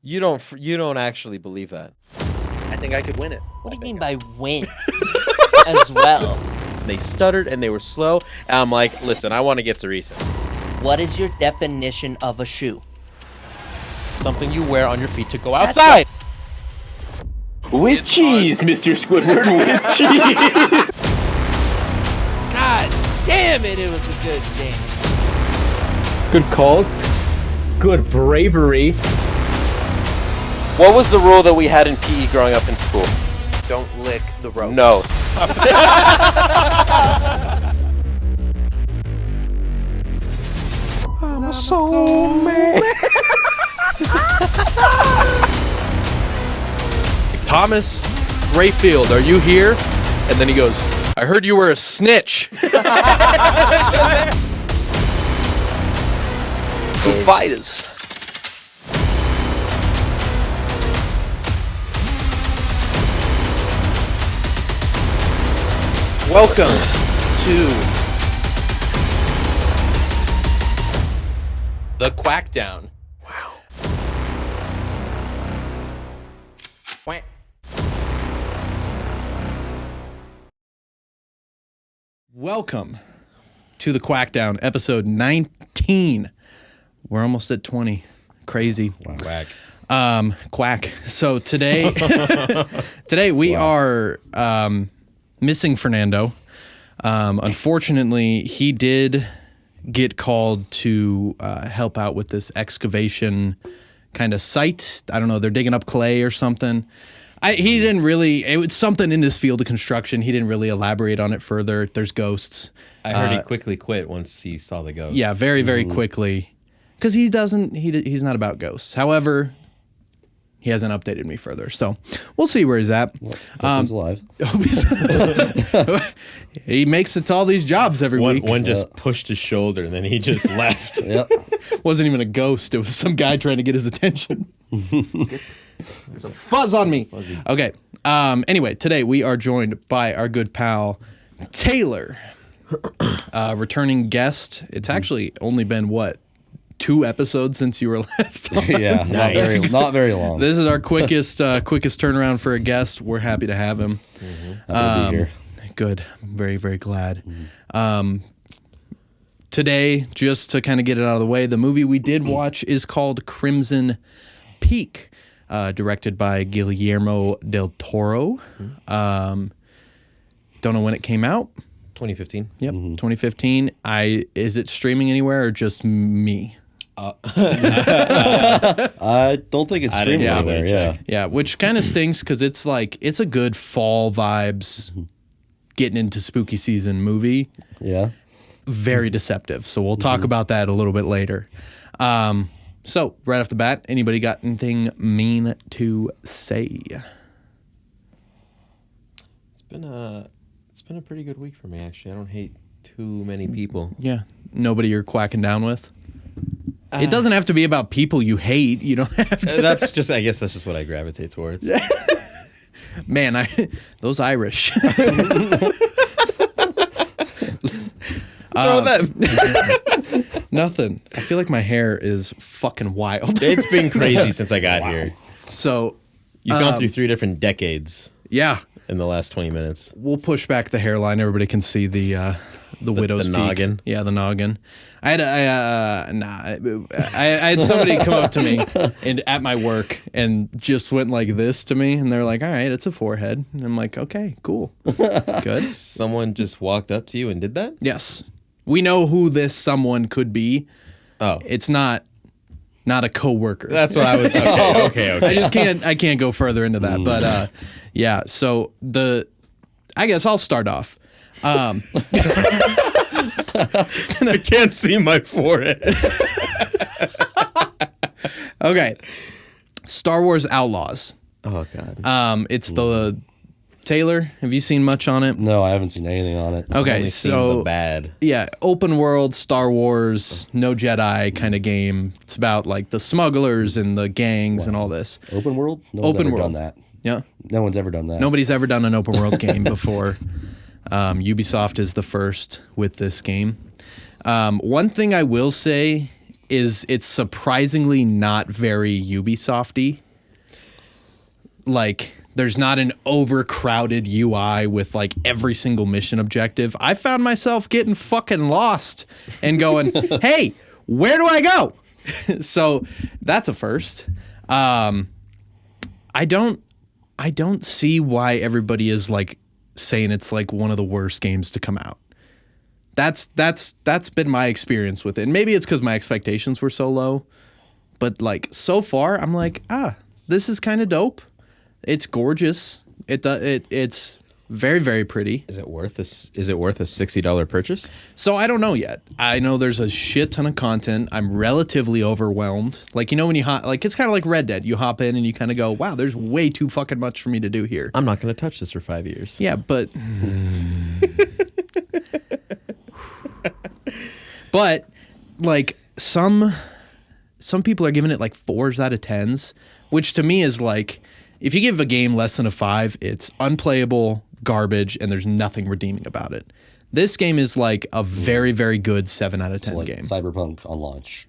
You don't actually believe that. I think I could win it. What do you mean by win? As well. They stuttered and they were slow. And I'm like, listen, I want to get to reset. What is your definition of a shoe? Something you wear on your feet to go outside. With cheese, Mr. Squidward, with cheese! God damn it, it was a good game. Good calls. Good bravery. What was the rule that we had in PE growing up in school? Don't lick the ropes. No. I'm a soulmate. Thomas Rayfield, are you here? And then he goes, I heard you were a snitch. Foo Fighters. Welcome to the Quackdown. Wow. Welcome to the Quackdown, episode 19. We're almost at 20. Crazy. Wow. Quack. Quack. So today we are missing Fernando. Unfortunately, he did get called to help out with this excavation kind of site. I don't know, they're digging up clay or something. He didn't really, it was something in his field of construction. He didn't really elaborate on it further. There's ghosts. I heard he quickly quit once he saw the ghosts. Yeah, very, very quickly. Because he's not about ghosts. However, he hasn't updated me further. So we'll see where he's at. Hope he's alive. He makes it to all these jobs every week. One just pushed his shoulder and then he just left. Yep. Wasn't even a ghost. It was some guy trying to get his attention. There's a fuzz on me. Fuzzy. Okay. Anyway, today we are joined by our good pal, Taylor. Returning guest. It's actually only been, 2 episodes since you were last on? Yeah, not very long. This is our quickest turnaround for a guest. We're happy to have him. Happy to be here. Good. Very, very glad. Today, just to kind of get it out of the way, the movie we did watch is called Crimson Peak, directed by Guillermo del Toro. Don't know when it came out. 2015. Yep, 2015. Is it streaming anywhere or just me? I don't think it's streaming anywhere. Yeah. Yeah, which kind of stinks because it's a good fall vibes, getting into spooky season movie. Yeah. Very deceptive. So we'll talk about that a little bit later. So right off the bat, anybody got anything mean to say? It's been a pretty good week for me, actually. I don't hate too many people. Yeah, nobody you're quacking down with. It doesn't have to be about people you hate. You don't have to. I guess that's just what I gravitate towards. Man, those Irish. What's wrong with that? Nothing. I feel like my hair is fucking wild. It's been crazy since I got here. So You've gone through 3 different decades yeah, in the last 20 minutes. we'll push back the hairline. Everybody can see the widow's peak. noggin. Yeah, the noggin. I had somebody come up to me at my work and just went like this to me, and they're like, "All right, it's a forehead." And I'm like, "Okay, cool, good." Someone just walked up to you and did that? Yes, we know who this someone could be. Oh. It's not a coworker. That's what I was... Okay. I can't go further into that. But yeah, so I guess I'll start off. I can't see my forehead. Okay. Star Wars Outlaws. Oh, God. It's the Taylor, have you seen much on it? No, I haven't seen anything on it. Okay, Only seen so the bad. yeah, open world Star Wars, no Jedi kind of game. It's about like the smugglers and the gangs and all this. Open world? No one's Open ever world. done that. Yeah. No one's ever done that. Nobody's ever done an open world game before. Ubisoft is the first with this game. One thing I will say is it's surprisingly not very Ubisofty. Like, there's not an overcrowded UI with like every single mission objective. I found myself getting fucking lost and going, hey, where do I go? So that's a first. I don't see why everybody is like saying it's like one of the worst games to come out. That's been my experience with it. And maybe it's because my expectations were so low, but like so far I'm like, this is kind of dope. It's gorgeous. It's very, very pretty. Is it worth a $60 purchase? So I don't know yet. I know there's a shit ton of content. I'm relatively overwhelmed. Like, you know, when you it's kind of like Red Dead. You hop in and you kind of go, wow, there's way too fucking much for me to do here. I'm not going to touch this for 5 years. Yeah, but but like some people are giving it like 4s out of 10s, which to me is like, if you give a game less than a 5, it's unplayable, garbage, and there's nothing redeeming about it. This game is like a very, very good 7 out of 10 like game. Cyberpunk on launch.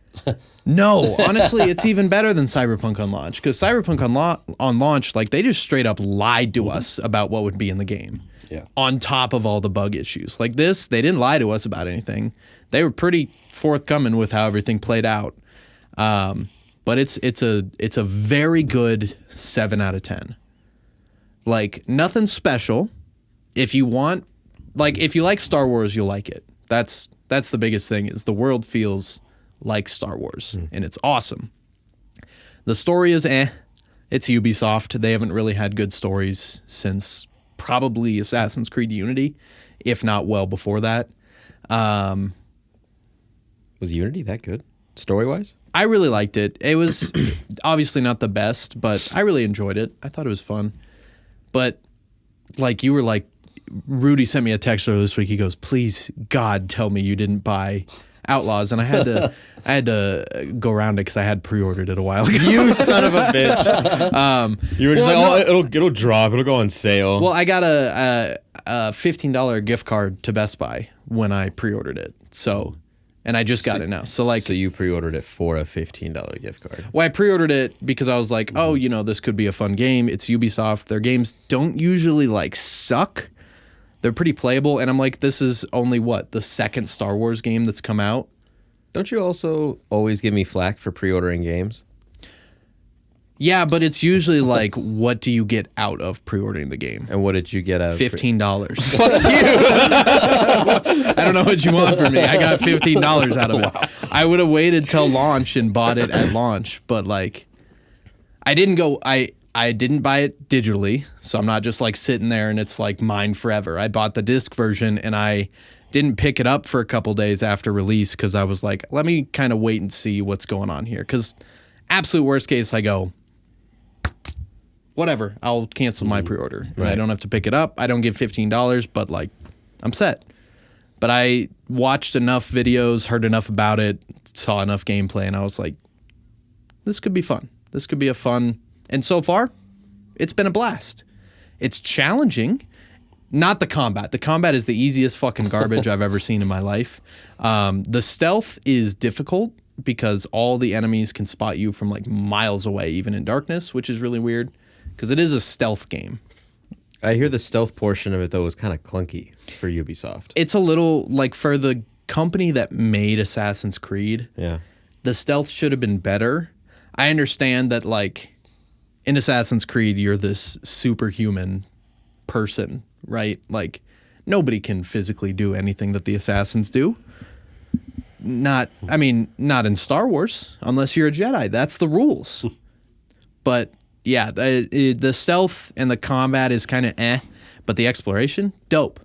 No, honestly, it's even better than Cyberpunk on launch, because Cyberpunk on launch, like, they just straight up lied to us about what would be in the game. Yeah. On top of all the bug issues. Like this, they didn't lie to us about anything. They were pretty forthcoming with how everything played out. But it's a very good 7 out of 10. Like, nothing special. If you like Star Wars, you'll like it. That's the biggest thing, is the world feels like Star Wars, and it's awesome. The story is It's Ubisoft. They haven't really had good stories since probably Assassin's Creed Unity, if not well before that. Was Unity that good, story-wise? I really liked it. It was obviously not the best, but I really enjoyed it. I thought it was fun. But like, you were like, Rudy sent me a text earlier this week. He goes, please, God, tell me you didn't buy Outlaws. And I had to go around it because I had pre-ordered it a while ago. You son of a bitch. You were just it'll drop. It'll go on sale. Well, I got a $15 gift card to Best Buy when I pre-ordered it. So... And I just got it now. So you pre-ordered it for a $15 gift card. Well, I pre-ordered it because I was like, oh, you know, this could be a fun game. It's Ubisoft. Their games don't usually like suck. They're pretty playable. And I'm like, this is only the second Star Wars game that's come out. Don't you also always give me flack for pre-ordering games? Yeah, but it's usually like, what do you get out of pre-ordering the game? And what did you get out of $15. Fuck you. I don't know what you want from me. I got $15 out of it. Wow. I would have waited till launch and bought it at launch, but like, I didn't buy it digitally, so I'm not just like sitting there and it's like mine forever. I bought the disc version and I didn't pick it up for a couple days after release because I was like, let me kind of wait and see what's going on here. Because absolute worst case, I go, whatever, I'll cancel my pre-order. Right. I don't have to pick it up. I don't give $15, but like, I'm set. But I watched enough videos, heard enough about it, saw enough gameplay, and I was like, this could be fun. This could be a fun... And so far, it's been a blast. It's challenging. Not the combat. The combat is the easiest fucking garbage I've ever seen in my life. The stealth is difficult because all the enemies can spot you from like miles away, even in darkness, which is really weird because it is a stealth game. I hear the stealth portion of it, though, was kind of clunky for Ubisoft. It's a little, like, for the company that made Assassin's Creed, yeah, the stealth should have been better. I understand that, like, in Assassin's Creed, you're this superhuman person, right? Like, nobody can physically do anything that the assassins do. Not in Star Wars, unless you're a Jedi. That's the rules. But... yeah, the stealth and the combat is kind of but the exploration, dope.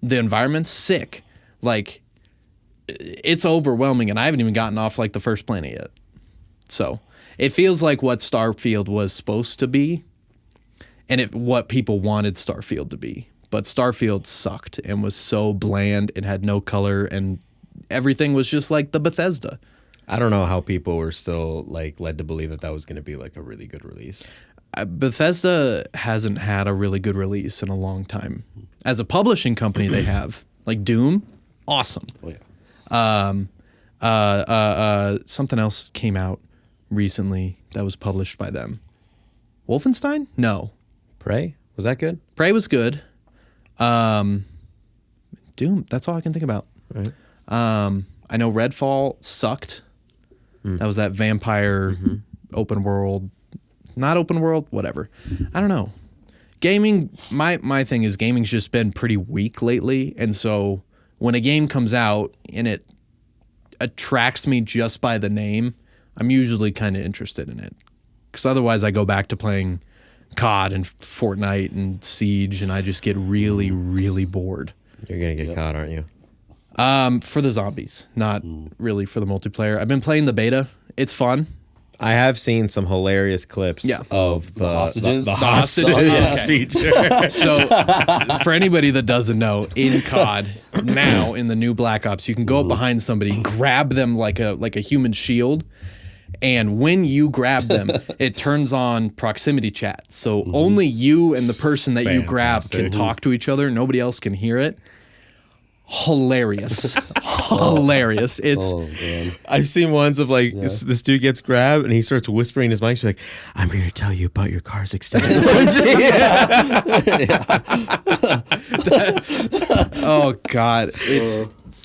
The environment's sick. Like, it's overwhelming, and I haven't even gotten off, like, the first planet yet. So, it feels like what Starfield was supposed to be, and what people wanted Starfield to be. But Starfield sucked and was so bland, it had no color, and everything was just like the Bethesda. I don't know how people were still like led to believe that was going to be like a really good release. Bethesda hasn't had a really good release in a long time. As a publishing company, they have like Doom, awesome. Oh, yeah. Something else came out recently that was published by them. Wolfenstein? No. Prey? Was that good? Prey was good. Doom, that's all I can think about. Right. I know Redfall sucked. That was that vampire open world, not open world, whatever. I don't know. Gaming, my thing is gaming's just been pretty weak lately, and so when a game comes out and it attracts me just by the name, I'm usually kind of interested in it. Because otherwise I go back to playing COD and Fortnite and Siege, and I just get really, really bored. You're going to get caught, aren't you? For the zombies, not really for the multiplayer. I've been playing the beta. It's fun. I have seen some hilarious clips of the hostages. The hostages feature. So, for anybody that doesn't know, in COD now in the new Black Ops, you can go up behind somebody, grab them like a human shield, and when you grab them, it turns on proximity chat. So only you and the person that you grab can talk to each other. Nobody else can hear it. Hilarious. Hilarious. It's I've seen ones of like this dude gets grabbed and he starts whispering in his mic. He's like, "I'm here to tell you about your car's extended warranty." Oh God. It's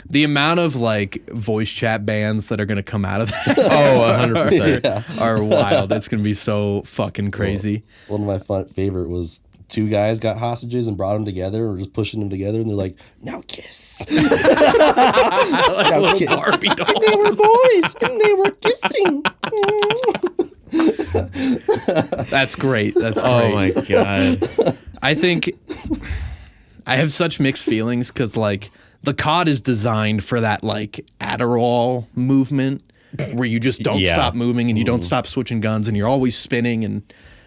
the amount of like voice chat bans that are going to come out of that 100%. are wild. It's going to be so fucking crazy. One of my favorite was 2 guys got hostages and brought them together, or just pushing them together, and they're like, "Now kiss." Like Now little kiss. Barbie dolls. And they were boys, and they were kissing. That's great. That's great. Oh my god. I think I have such mixed feelings because like the COD is designed for that like Adderall movement where you just don't stop moving and you don't stop switching guns and you're always spinning and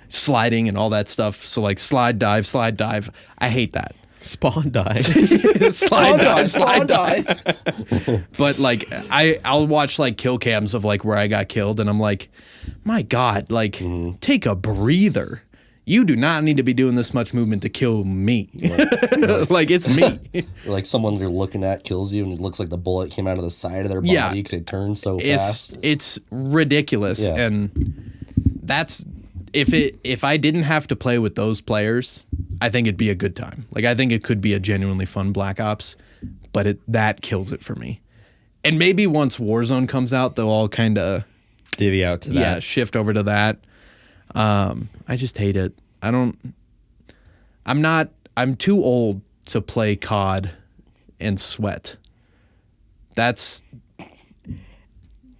sliding and all that stuff. So like slide dive. I hate that. Spawn dive. slide dive. But like I'll watch like kill cams of like where I got killed and I'm like, my God, like take a breather. You do not need to be doing this much movement to kill me. Like it's me. Like someone you're looking at kills you, and it looks like the bullet came out of the side of their body because it turns so fast. It's ridiculous, and that's if I didn't have to play with those players, I think it'd be a good time. Like I think it could be a genuinely fun Black Ops, but that kills it for me. And maybe once Warzone comes out, they'll all kind of divvy out to that. Yeah, shift over to that. I just hate it. I'm too old to play COD and sweat. And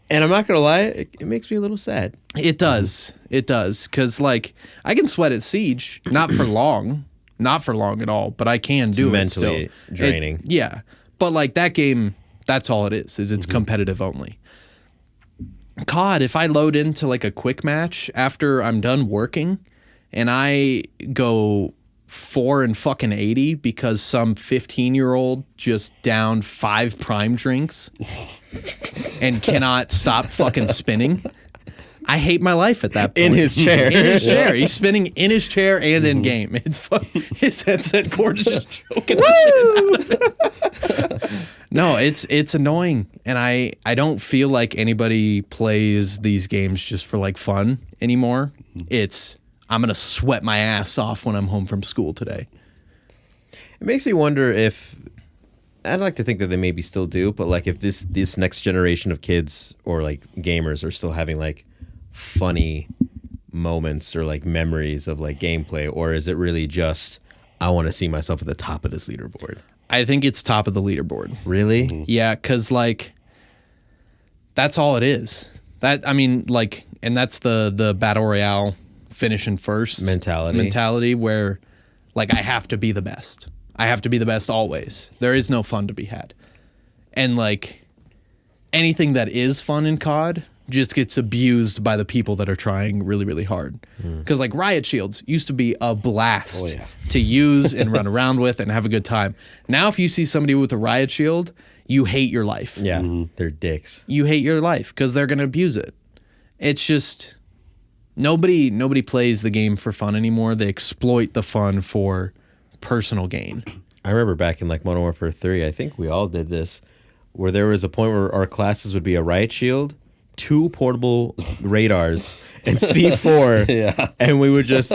I'm not gonna lie, it makes me a little sad. It does. It does. Cause like I can sweat at Siege, not for long at all, but I can do it still. Mentally draining. Yeah. But like that game, that's all it is it's competitive only. COD, if I load into like a quick match after I'm done working and I go 4-80 because some 15-year-old just downed 5 prime drinks and cannot stop fucking spinning, I hate my life at that point. In his chair. In his chair. He's spinning in his chair and in game. It's fun. His headset cord is just choking the shit out of it. No, it's annoying. And I don't feel like anybody plays these games just for like fun anymore. It's I'm going to sweat my ass off when I'm home from school today. It makes me wonder if I'd like to think that they maybe still do, but like if this next generation of kids or like gamers are still having like funny moments or like memories of like gameplay, or is it really just I want to see myself at the top of this leaderboard? I think it's top of the leaderboard. Really? Yeah, because like that's all it is. That I mean, like, and that's the battle royale finishing first mentality where like I have to be the best. I have to be the best always. There is no fun to be had. And like anything that is fun in COD just gets abused by the people that are trying really, really hard. Because like riot shields used to be a blast to use and run around with and have a good time. Now if you see somebody with a riot shield, you hate your life. Yeah, they're dicks. You hate your life because they're going to abuse it. It's just nobody plays the game for fun anymore. They exploit the fun for personal gain. I remember back in like Modern Warfare 3, I think we all did this. where there was a point where our classes would be a riot shield, 2 portable radars, and C4. Yeah. And we would just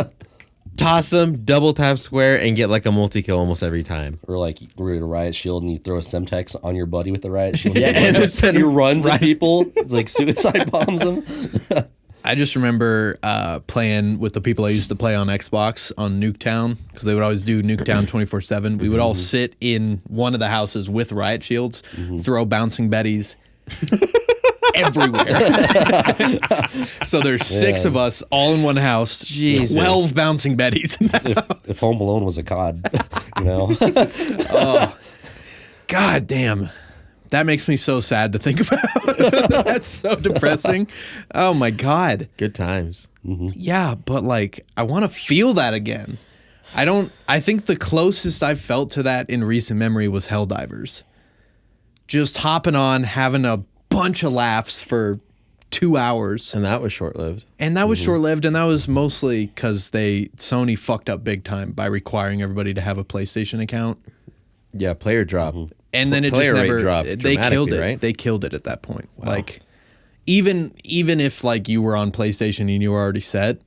toss them, double tap square, and get like a multi-kill almost every time. Or like we're in a riot shield and you throw a Semtex on your buddy with the riot shield. Yeah, and it's he runs at people. It's like suicide bombs them. I just remember playing with the people I used to play on Xbox on Nuketown, because they would always do Nuketown 24/7. We would all sit in one of the houses with riot shields, throw bouncing betties everywhere. So there's 6 of us all in one house, 12 bouncing betties in that house. If Home Alone was a COD, you know. Oh, God damn. That makes me so sad to think about. That's so depressing. Oh my God. Good times. Yeah, but like I want to feel that again. I think the closest I've felt to that in recent memory was Helldivers. Just hopping on, having a bunch of laughs for 2 hours. And that was short-lived. And that was short-lived, and that was mostly because Sony fucked up big time by requiring everybody to have a PlayStation account. Yeah, player drop. And then it just Player rate never dropped they killed it. dramatically, right? They killed it at that point. Like even if like you were on PlayStation and you were already set,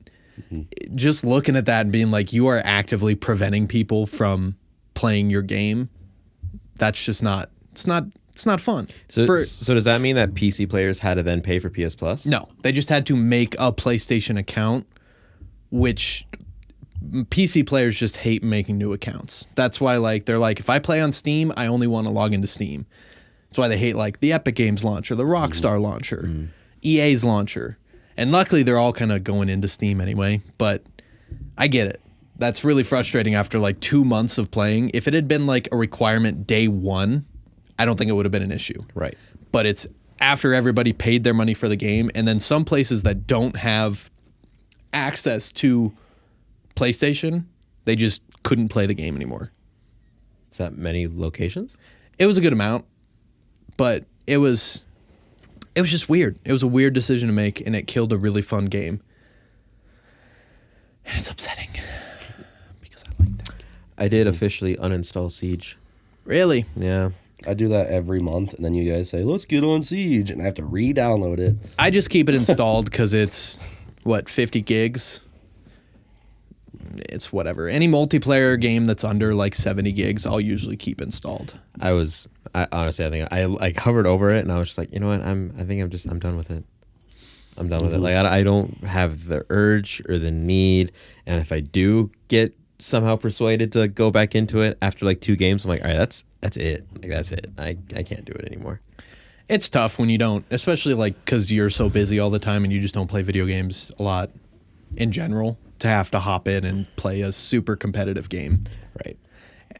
just looking at that and being like you are actively preventing people from playing your game, that's just not it's not fun. So does that mean that PC players had to then pay for PS Plus? No, they just had to make a PlayStation account, which PC players just hate making new accounts. That's why like they're like, if I play on Steam, I only want to log into Steam. That's why they hate like the Epic Games launcher, the Rockstar launcher, EA's launcher. And luckily they're all kind of going into Steam anyway, but I get it. That's really frustrating after like 2 months of playing. If it had been like a requirement day 1, I don't think it would have been an issue. Right. But it's after everybody paid their money for the game, and then some places that don't have access to PlayStation, they just couldn't play the game anymore. Is that many locations? It was a good amount, but it was just weird. It was a weird decision to make, and it killed a really fun game. And it's upsetting because I like that game. I did officially uninstall Siege. Really? Yeah. I do that every month, and then you guys say, let's get on Siege, and I have to re-download it. I just keep it installed because it's, 50 gigs? It's whatever. Any multiplayer game that's under like 70 gigs, I'll usually keep installed. I honestly, I think I like hovered over it and I was just like, you know what? I'm done with it. I'm done with it. Like I don't have the urge or the need. And if I do get somehow persuaded to go back into it after like 2 games, I'm like, all right, that's it. Like that's it. I can't do it anymore. It's tough when you don't, especially like because you're so busy all the time and you just don't play video games a lot in general, to have to hop in and play a super competitive game. Right.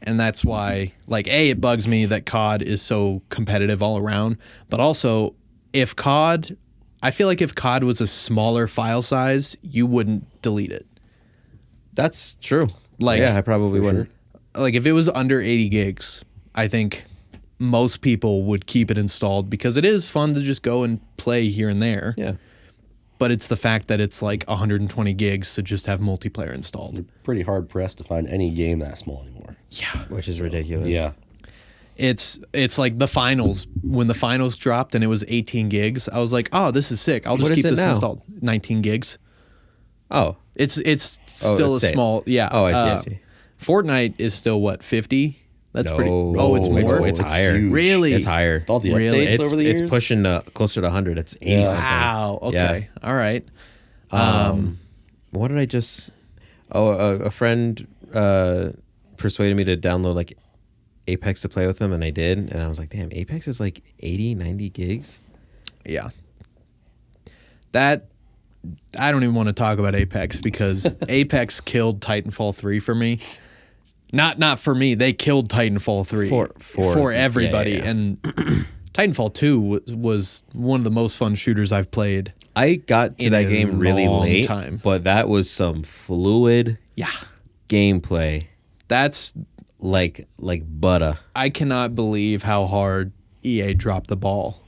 And that's why, like, it bugs me that COD is so competitive all around. But also, I feel like if COD was a smaller file size, you wouldn't delete it. That's true. Like, yeah, I probably wouldn't. Like, if it was under 80 gigs, I think most people would keep it installed because it is fun to just go and play here and there. Yeah. But it's the fact that it's like 120 gigs to just have multiplayer installed. You're pretty hard pressed to find any game that small anymore. Yeah. Which is ridiculous. Yeah. It's like the finals. When the finals dropped and it was 18 gigs, I was like, oh, this is sick. I'll just What keep is it this now? installed. 19 gigs. Oh. It's still it's a small, yeah. Oh, I see. Fortnite is still what, 50? That's No. pretty. Oh, it's more. It's higher. huge. Really? It's higher. With all the Really? updates over the years. It's pushing closer to 100. It's 80 something. Wow. Okay. All right. What did I just... Oh, a friend persuaded me to download like Apex to play with him, and I did. And I was like, damn, Apex is like 80, 90 gigs? Yeah. That, I don't even want to talk about Apex because Apex killed Titanfall 3 for me. Not for me. They killed Titanfall 3 for everybody. Yeah. And Titanfall 2 was one of the most fun shooters I've played. I got to In that a game really long late, time. but that was some fluid gameplay. That's, Like butter. I cannot believe how hard EA dropped the ball.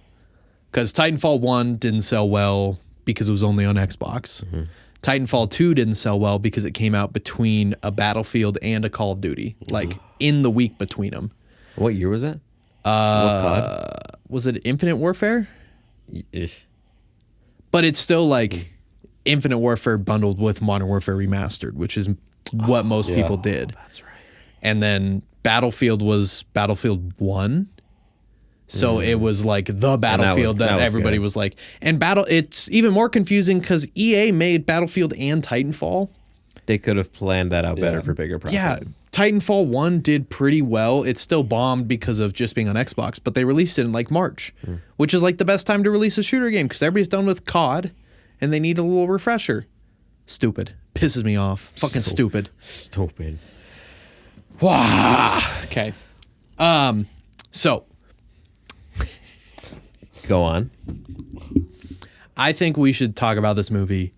Because Titanfall 1 didn't sell well because it was only on Xbox. Mm-hmm. Titanfall 2 didn't sell well because it came out between a Battlefield and a Call of Duty, like in the week between them. What year was that? Was it Infinite Warfare? Ish. But it's still like Infinite Warfare bundled with Modern Warfare Remastered, which is what most people did. That's right. And then Battlefield was Battlefield 1. So it was like the Battlefield that everybody was like. And it's even more confusing because EA made Battlefield and Titanfall. They could have planned that out better for bigger profit. Yeah, Titanfall 1 did pretty well. It still bombed because of just being on Xbox, but they released it in like March, which is like the best time to release a shooter game because everybody's done with COD and they need a little refresher. Stupid. Pisses me off. Fucking stupid. Stupid. Wow. Okay. So Go on. I think we should talk about this movie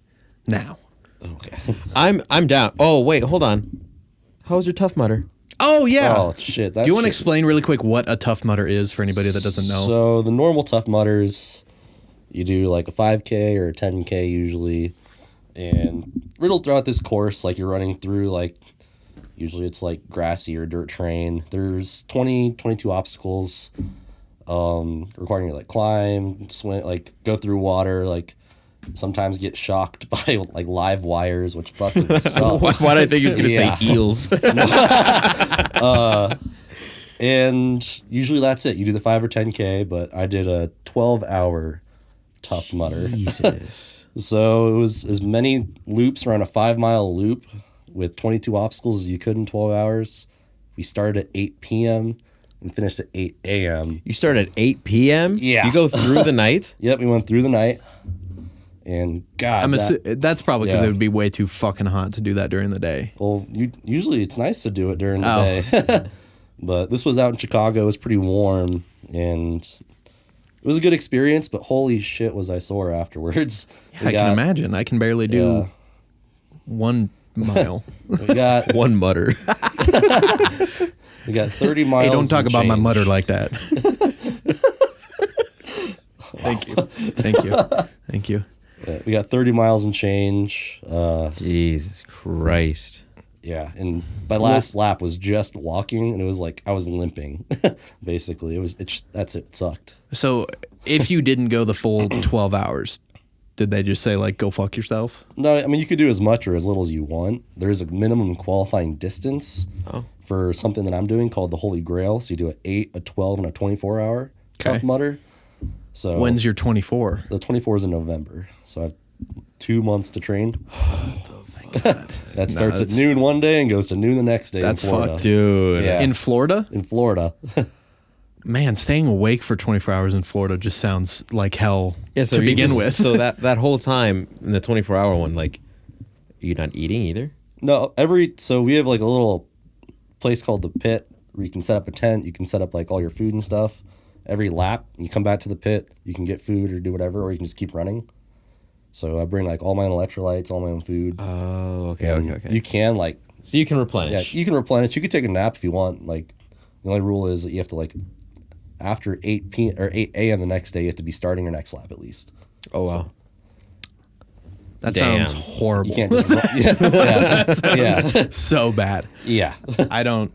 now. Okay. I'm down. Oh wait, hold on. How was your Tough Mudder? Oh yeah. Oh shit. Do you want to explain really quick what a Tough Mudder is for anybody that doesn't know? So the normal Tough Mudders, you do like a 5K or a 10K usually, and riddled throughout this course, like you're running through like, usually it's like grassy or dirt terrain. There's 22 obstacles, requiring you to like climb, swim, like go through water, like sometimes get shocked by like live wires, which fucking sucks. Why did I think he was gonna say eels? And usually that's it. You do the 5 or 10K, but I did a 12-hour Tough Mudder. Jesus. So it was as many loops around a 5-mile loop with 22 obstacles as you could in 12 hours. We started at 8 p.m. and finished at 8 a.m. You start at 8 p.m.? Yeah. You go through the night? Yep, we went through the night. And God, that's probably because yeah. it would be way too fucking hot to do that during the day. well, usually it's nice to do it during the day. But this was out in Chicago. It was pretty warm, and it was a good experience, but holy shit was I sore afterwards. I can imagine. I can barely do 1 mile. We got One mutter. we got 30 miles. Hey, don't talk and about my change. mutter like that. Thank you. Thank you. Thank you. Yeah, we got 30 miles and change. Jesus Christ. Yeah, and my last lap was just walking, and it was like I was limping. Basically, it sucked. So if you didn't go the full 12 hours, did they just say like, go fuck yourself? No, I mean you could do as much or as little as you want. There is a minimum qualifying distance for something that I'm doing called the Holy Grail. So you do an 8, a 12, and a 24-hour Tough Mudder. So When's your 24? the 24 is in November, so I have 2 months to train. That starts at noon one day and goes to noon the next day. That's in Florida. fucked. Dude. Yeah. In Florida? In Florida. Man, staying awake for 24 hours in Florida just sounds like hell to you begin just- with. So that whole time in the 24-hour one, like, you're not eating either? No, so we have like a little place called the Pit where you can set up a tent. You can set up like all your food and stuff. Every lap, you come back to the pit, you can get food or do whatever, or you can just keep running. So I bring like all my own electrolytes, all my own food. Oh, okay, And okay. You can like, So you can yeah, replenish. you can replenish. You could take a nap if you want. Like the only rule is that you have to like after 8 p.m. or 8 a.m. the next day, you have to be starting your next lap at least. Oh, wow. That Damn. sounds horrible. You can't just yeah. So bad. Yeah. I don't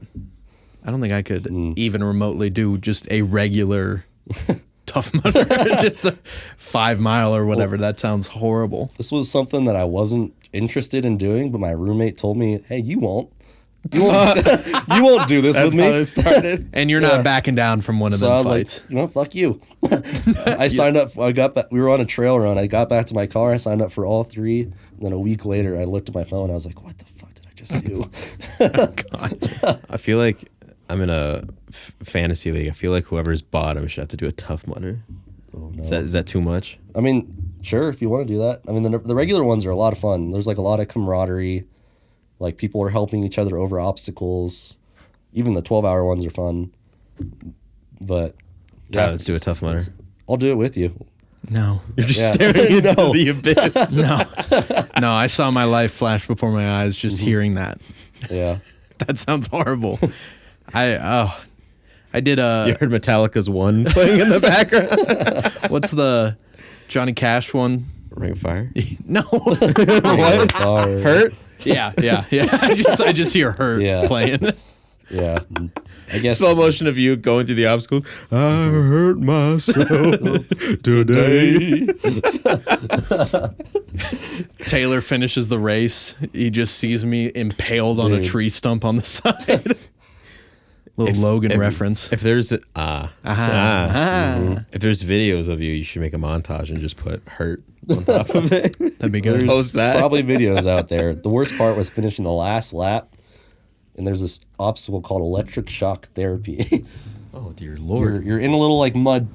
think I could even remotely do just a regular Tough Mudder, just a 5 mile or whatever. That sounds horrible. This was something that I wasn't interested in doing, but my roommate told me, "Hey, you won't you won't do this with me." How it started. And you're not backing down from one of So them I was fights. like, fuck you. I signed up. We were on a trail run. I got back to my car. I signed up for all 3. And then a week later, I looked at my phone. I was like, what the fuck did I just do? I feel like I'm in a fantasy league. I feel like whoever's bottom should have to do a Tough Mudder. Oh, no. Is that too much? I mean, sure, if you want to do that. I mean, the regular ones are a lot of fun. There's like a lot of camaraderie. Like people are helping each other over obstacles. Even the 12-hour ones are fun. But Yeah, let's do a Tough Mudder. I'll do it with you. No. You're just Yeah. staring into No. the abyss. No, I saw my life flash before my eyes just hearing that. Yeah. That sounds horrible. I did You a heard Metallica's One playing in the background. what's the Johnny Cash one? Ring of Fire. No. What? Hurt? Hurt? Yeah. I just hear her Yeah. playing. Yeah. I guess Slow motion of you going through the obstacles. I hurt myself today. Taylor finishes the race. He just sees me impaled on a Dude. tree stump on the side. Little Logan reference. If there's if Mm-hmm. there's videos of you, you should make a montage and just put hurt on top of it. That'd be good. Post that. probably videos out there. The worst part was finishing the last lap, and there's this obstacle called electric shock therapy. Oh dear lord. You're in a little like mud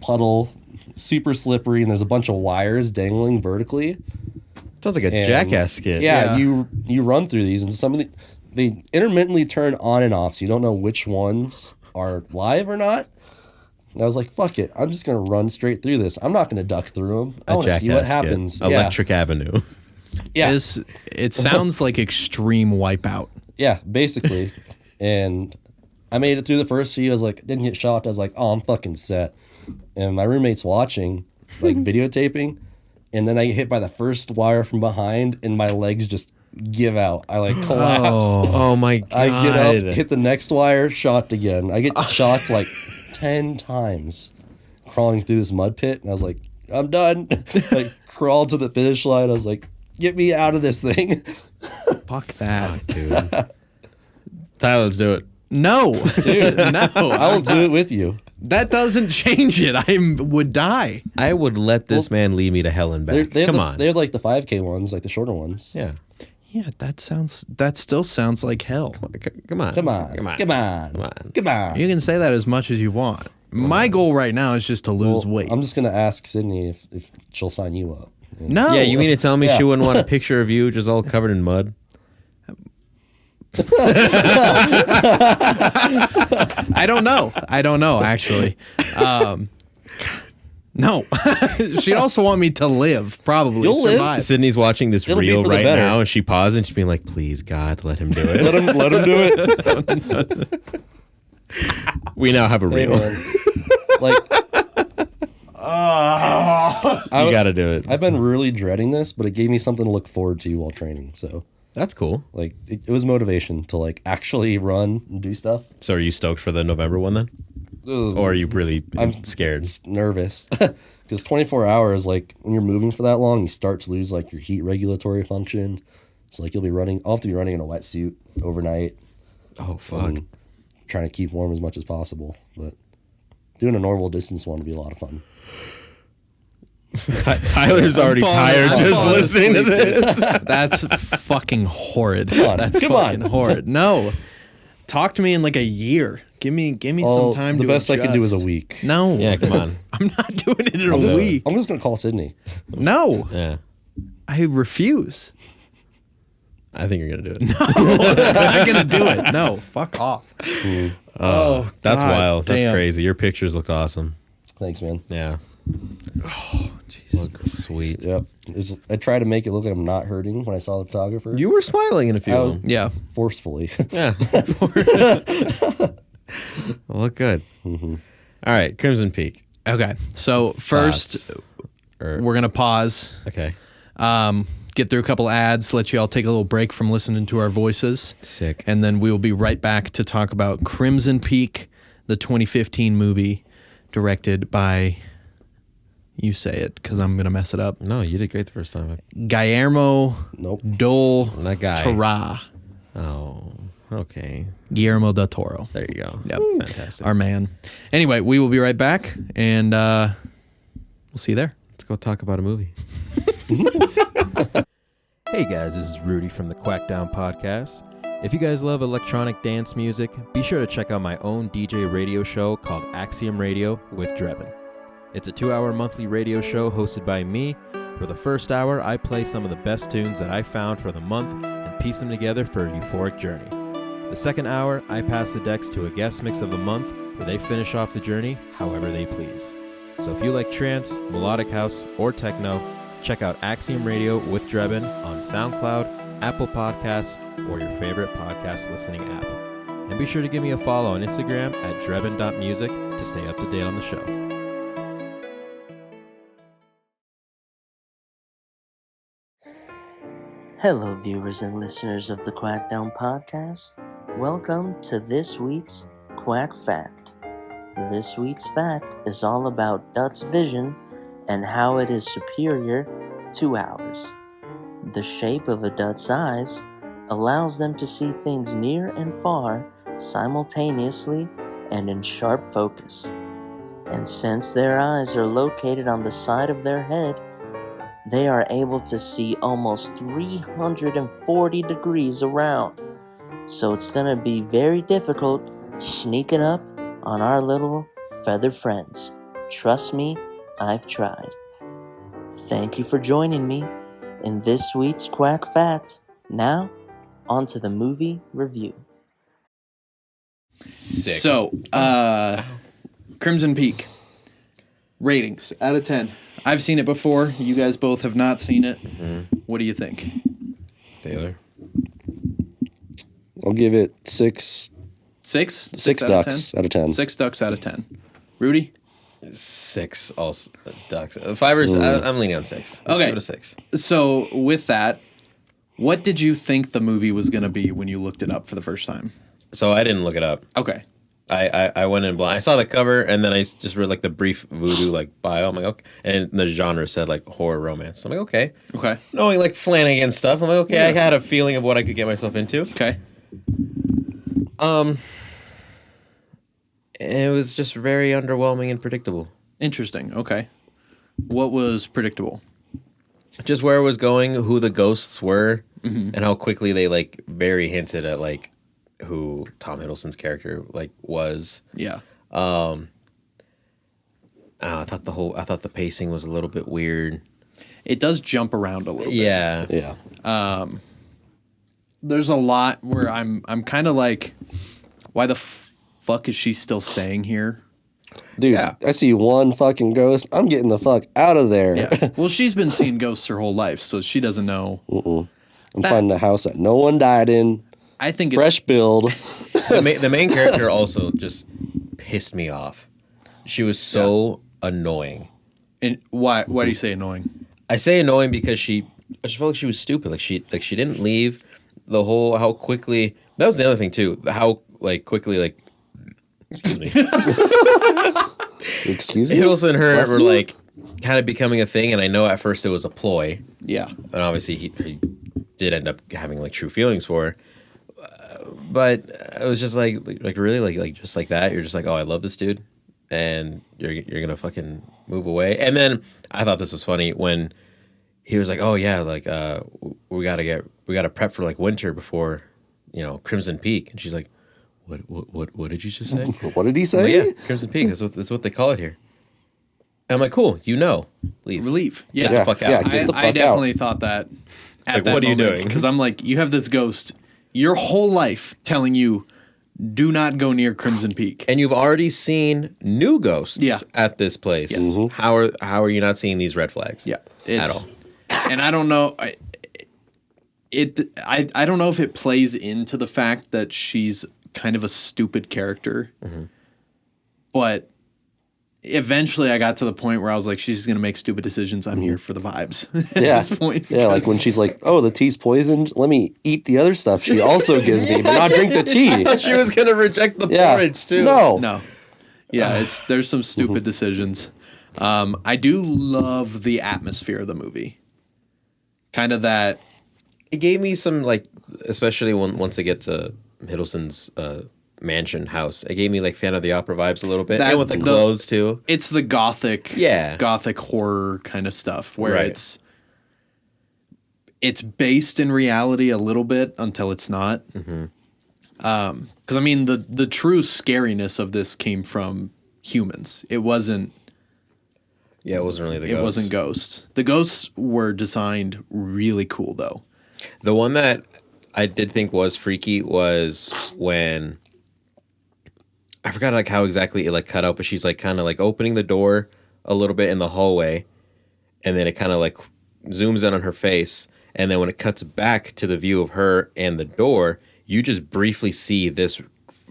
puddle, super slippery, and there's a bunch of wires dangling vertically. Sounds like a And jackass skit. Yeah, you run through these, and some of they intermittently turn on and off, so you don't know which ones are live or not. And I was like, "Fuck it, I'm just gonna run straight through this. I'm not gonna duck through them. I A want to see what jackass skit. happens." Electric Avenue. Yeah, It sounds like extreme wipeout. yeah, basically. And I made it through the first few. I was like, didn't get shocked. I was like, "Oh, I'm fucking set." And my roommate's watching, like videotaping, and then I get hit by the first wire from behind, and my legs just give out. I like collapse. Oh my god. I get up, hit the next wire, shocked again. I get shocked like 10 times crawling through this mud pit, and I was like, I'm done. Like, crawled to the finish line. I was like, get me out of this thing. Fuck that. dude. Tyler, let's do it. No. Dude, no. I will do it with you. That doesn't change it. I would die. I would let this man lead me to hell and back. Come on. They're like the 5K ones, like the shorter ones. Yeah. Yeah, that still sounds like hell. Come on. Come on. Come on. Come on. Come on. Come on. You can say that as much as you want. My goal right now is just to lose Well, weight. I'm just going to ask Sydney if she'll sign you up. No. Yeah, you mean to tell me Yeah. she wouldn't want a picture of you just all covered in mud? I don't know. Actually. No. She'd also want me to live, probably. You'll live. survive. Sydney's watching this It'll be reel for the right better. now, and she pauses and she's being like, please, God, let him do it. Let him do it. We now have a Hey, reel. man. Like, You got to do it. I've been really dreading this, but it gave me something to look forward to while training. So, That's cool. like, it was motivation to like actually run and do stuff. So are you stoked for the November one then? Or are you really scared? Just nervous because 24 hours, like when you're moving for that long, you start to lose like your heat regulatory function. So like I'll have to be running in a wetsuit overnight, Oh, fuck. and trying to keep warm as much as possible. But doing a normal distance one would be a lot of fun. Tyler's already tired just falling listening to asleep, this. That's fucking horrid. on, That's come fucking on. horrid. No. Talk to me in like a year. Give me some time the to best I can do is a adjust. week. No. Yeah, come on. I'm not doing it in a I'm week. just gonna call Sydney. No. Yeah. I refuse. I think you're going to do it. I'm not going to do it. No. Fuck off. Oh, that's God wild. That's damn. crazy. Your pictures look awesome. Thanks, man. Yeah. Oh, jeez. Look sweet. Yep. I try to make it look like I'm not hurting when I saw the photographer. You were smiling in a few I of was- them. Yeah. Forcefully. Yeah. Well, look good. All right, Crimson Peak. Okay. So first, Thoughts? Or- we're going to pause. Okay. Get through a couple ads, let you all take a little break from listening to our voices. Sick. And then we will be right back to talk about Crimson Peak, the 2015 movie directed by, you say it because I'm going to mess it up, No, you did great the first time. Nope. del That guy. Toro. Oh, okay. Guillermo del Toro. There you go. Yep. Fantastic. Our man. Anyway, we will be right back, and we'll see you there. Let's go talk about a movie. Hey guys, this is Rudy from the Quackdown podcast. If you guys love electronic dance music, be sure to check out my own DJ radio show called Axiom Radio with Drebin. It's a 2-hour monthly radio show hosted by me. For the first hour, I play some of the best tunes that I found for the month and piece them together for a euphoric journey. The second hour, I pass the decks to a guest mix of the month where they finish off the journey however they please. So if you like trance, melodic house, or techno, check out Axiom Radio with Drebin on SoundCloud, Apple Podcasts, or your favorite podcast listening app. And be sure to give me a follow on Instagram at drebin.music to stay up to date on the show. Hello, viewers and listeners of the Quackdown podcast. Welcome to this week's Quack Fact. This week's fact is all about Dutt's vision and how it is superior to ours. The shape of a Dutt's eyes allows them to see things near and far simultaneously and in sharp focus. And since their eyes are located on the side of their head, they are able to see almost 340 degrees around. So it's going to be very difficult sneaking up on our little feather friends. Trust me, I've tried. Thank you for joining me in this week's Quack Fact. Now, on to the movie review. Sick. So, Crimson Peak. Ratings out of 10. I've seen it before. You guys both have not seen it. Mm-hmm. What do you think? Taylor. I'll give it 6. 6? 6 ducks out of 10. 6 ducks out of 10. Rudy? 6 also ducks. 5 or I'm leaning on 6. Okay. Go to 6. So, with that, what did you think the movie was going to be when you looked it up for the first time? So I didn't look it up. Okay. I went in blind. I saw the cover and then I just read like the brief voodoo like bio. I'm like, okay. And the genre said like horror romance. I'm like, okay. Okay. Knowing like Flanagan stuff, I'm like, okay. Yeah. I had a feeling of what I could get myself into. Okay. It was just very underwhelming and predictable. Interesting. Okay. What was predictable? Just where it was going, who the ghosts were, and how quickly they like very hinted at like who Tom Hiddleston's character like was. Yeah. I thought the pacing was a little bit weird. It does jump around a little bit. Yeah. Yeah. There's a lot where I'm kind of like, why the fuck is she still staying here? Dude, Yeah. I see one fucking ghost. I'm getting the fuck out of there. Yeah. Well, she's been seeing ghosts her whole life, so she doesn't know. I'm finding a house that no one died in. I think Fresh build. The main character also just pissed me off. She was so annoying. Why do you say annoying? I say annoying because I just felt like she was stupid. Like she didn't leave. How quickly. That was the other thing too. How like quickly like. Excuse me. Excuse me? Hiddleston and her Bless were you? like kind of becoming a thing, and I know at first it was a ploy, Yeah. and obviously he did end up having like true feelings for her. But it was just like really like just like that. You're just like, oh, I love this dude, and you're gonna fucking move away. And then I thought this was funny when he was like, oh yeah, like we gotta prep for like winter before Crimson Peak, and she's like, what did you just say? What did he say? Well, yeah, Crimson Peak. That's what they call it here. And I'm like, cool. Leave. Relief. Yeah. Get the fuck out. Yeah, get the fuck I out. definitely thought that. Like, what are you doing? Because I'm like, you have this ghost your whole life telling you, do not go near Crimson Peak. And you've already seen new ghosts at this place. Yes. Mm-hmm. How are you not seeing these red flags? Yeah. At all. And I don't know. I don't know if it plays into the fact that she's kind of a stupid character. Mm-hmm. But eventually I got to the point where I was like, she's going to make stupid decisions. I'm here for the vibes at Yeah. this point. Yeah, like when she's like, oh, the tea's poisoned. Let me eat the other stuff she also gives me, but not drink the tea. She was gonna reject the Yeah. porridge too. No. Yeah, there's some stupid decisions. I do love the atmosphere of the movie. Kind of that. It gave me some like, especially once I get to Hiddleston's mansion house. It gave me like Phantom of the Opera vibes a little bit, and with the clothes too. It's the gothic horror kind of stuff where Right. it's based in reality a little bit until it's not. Mm-hmm. Because I mean, the true scariness of this came from humans. It wasn't. Yeah, it wasn't really the It ghosts. wasn't ghosts. The ghosts were designed really cool though. The one that I did think was freaky was when I forgot like how exactly it like cut out, but she's like kind of like opening the door a little bit in the hallway, and then it kind of like zooms in on her face, and then when it cuts back to the view of her and the door, you just briefly see this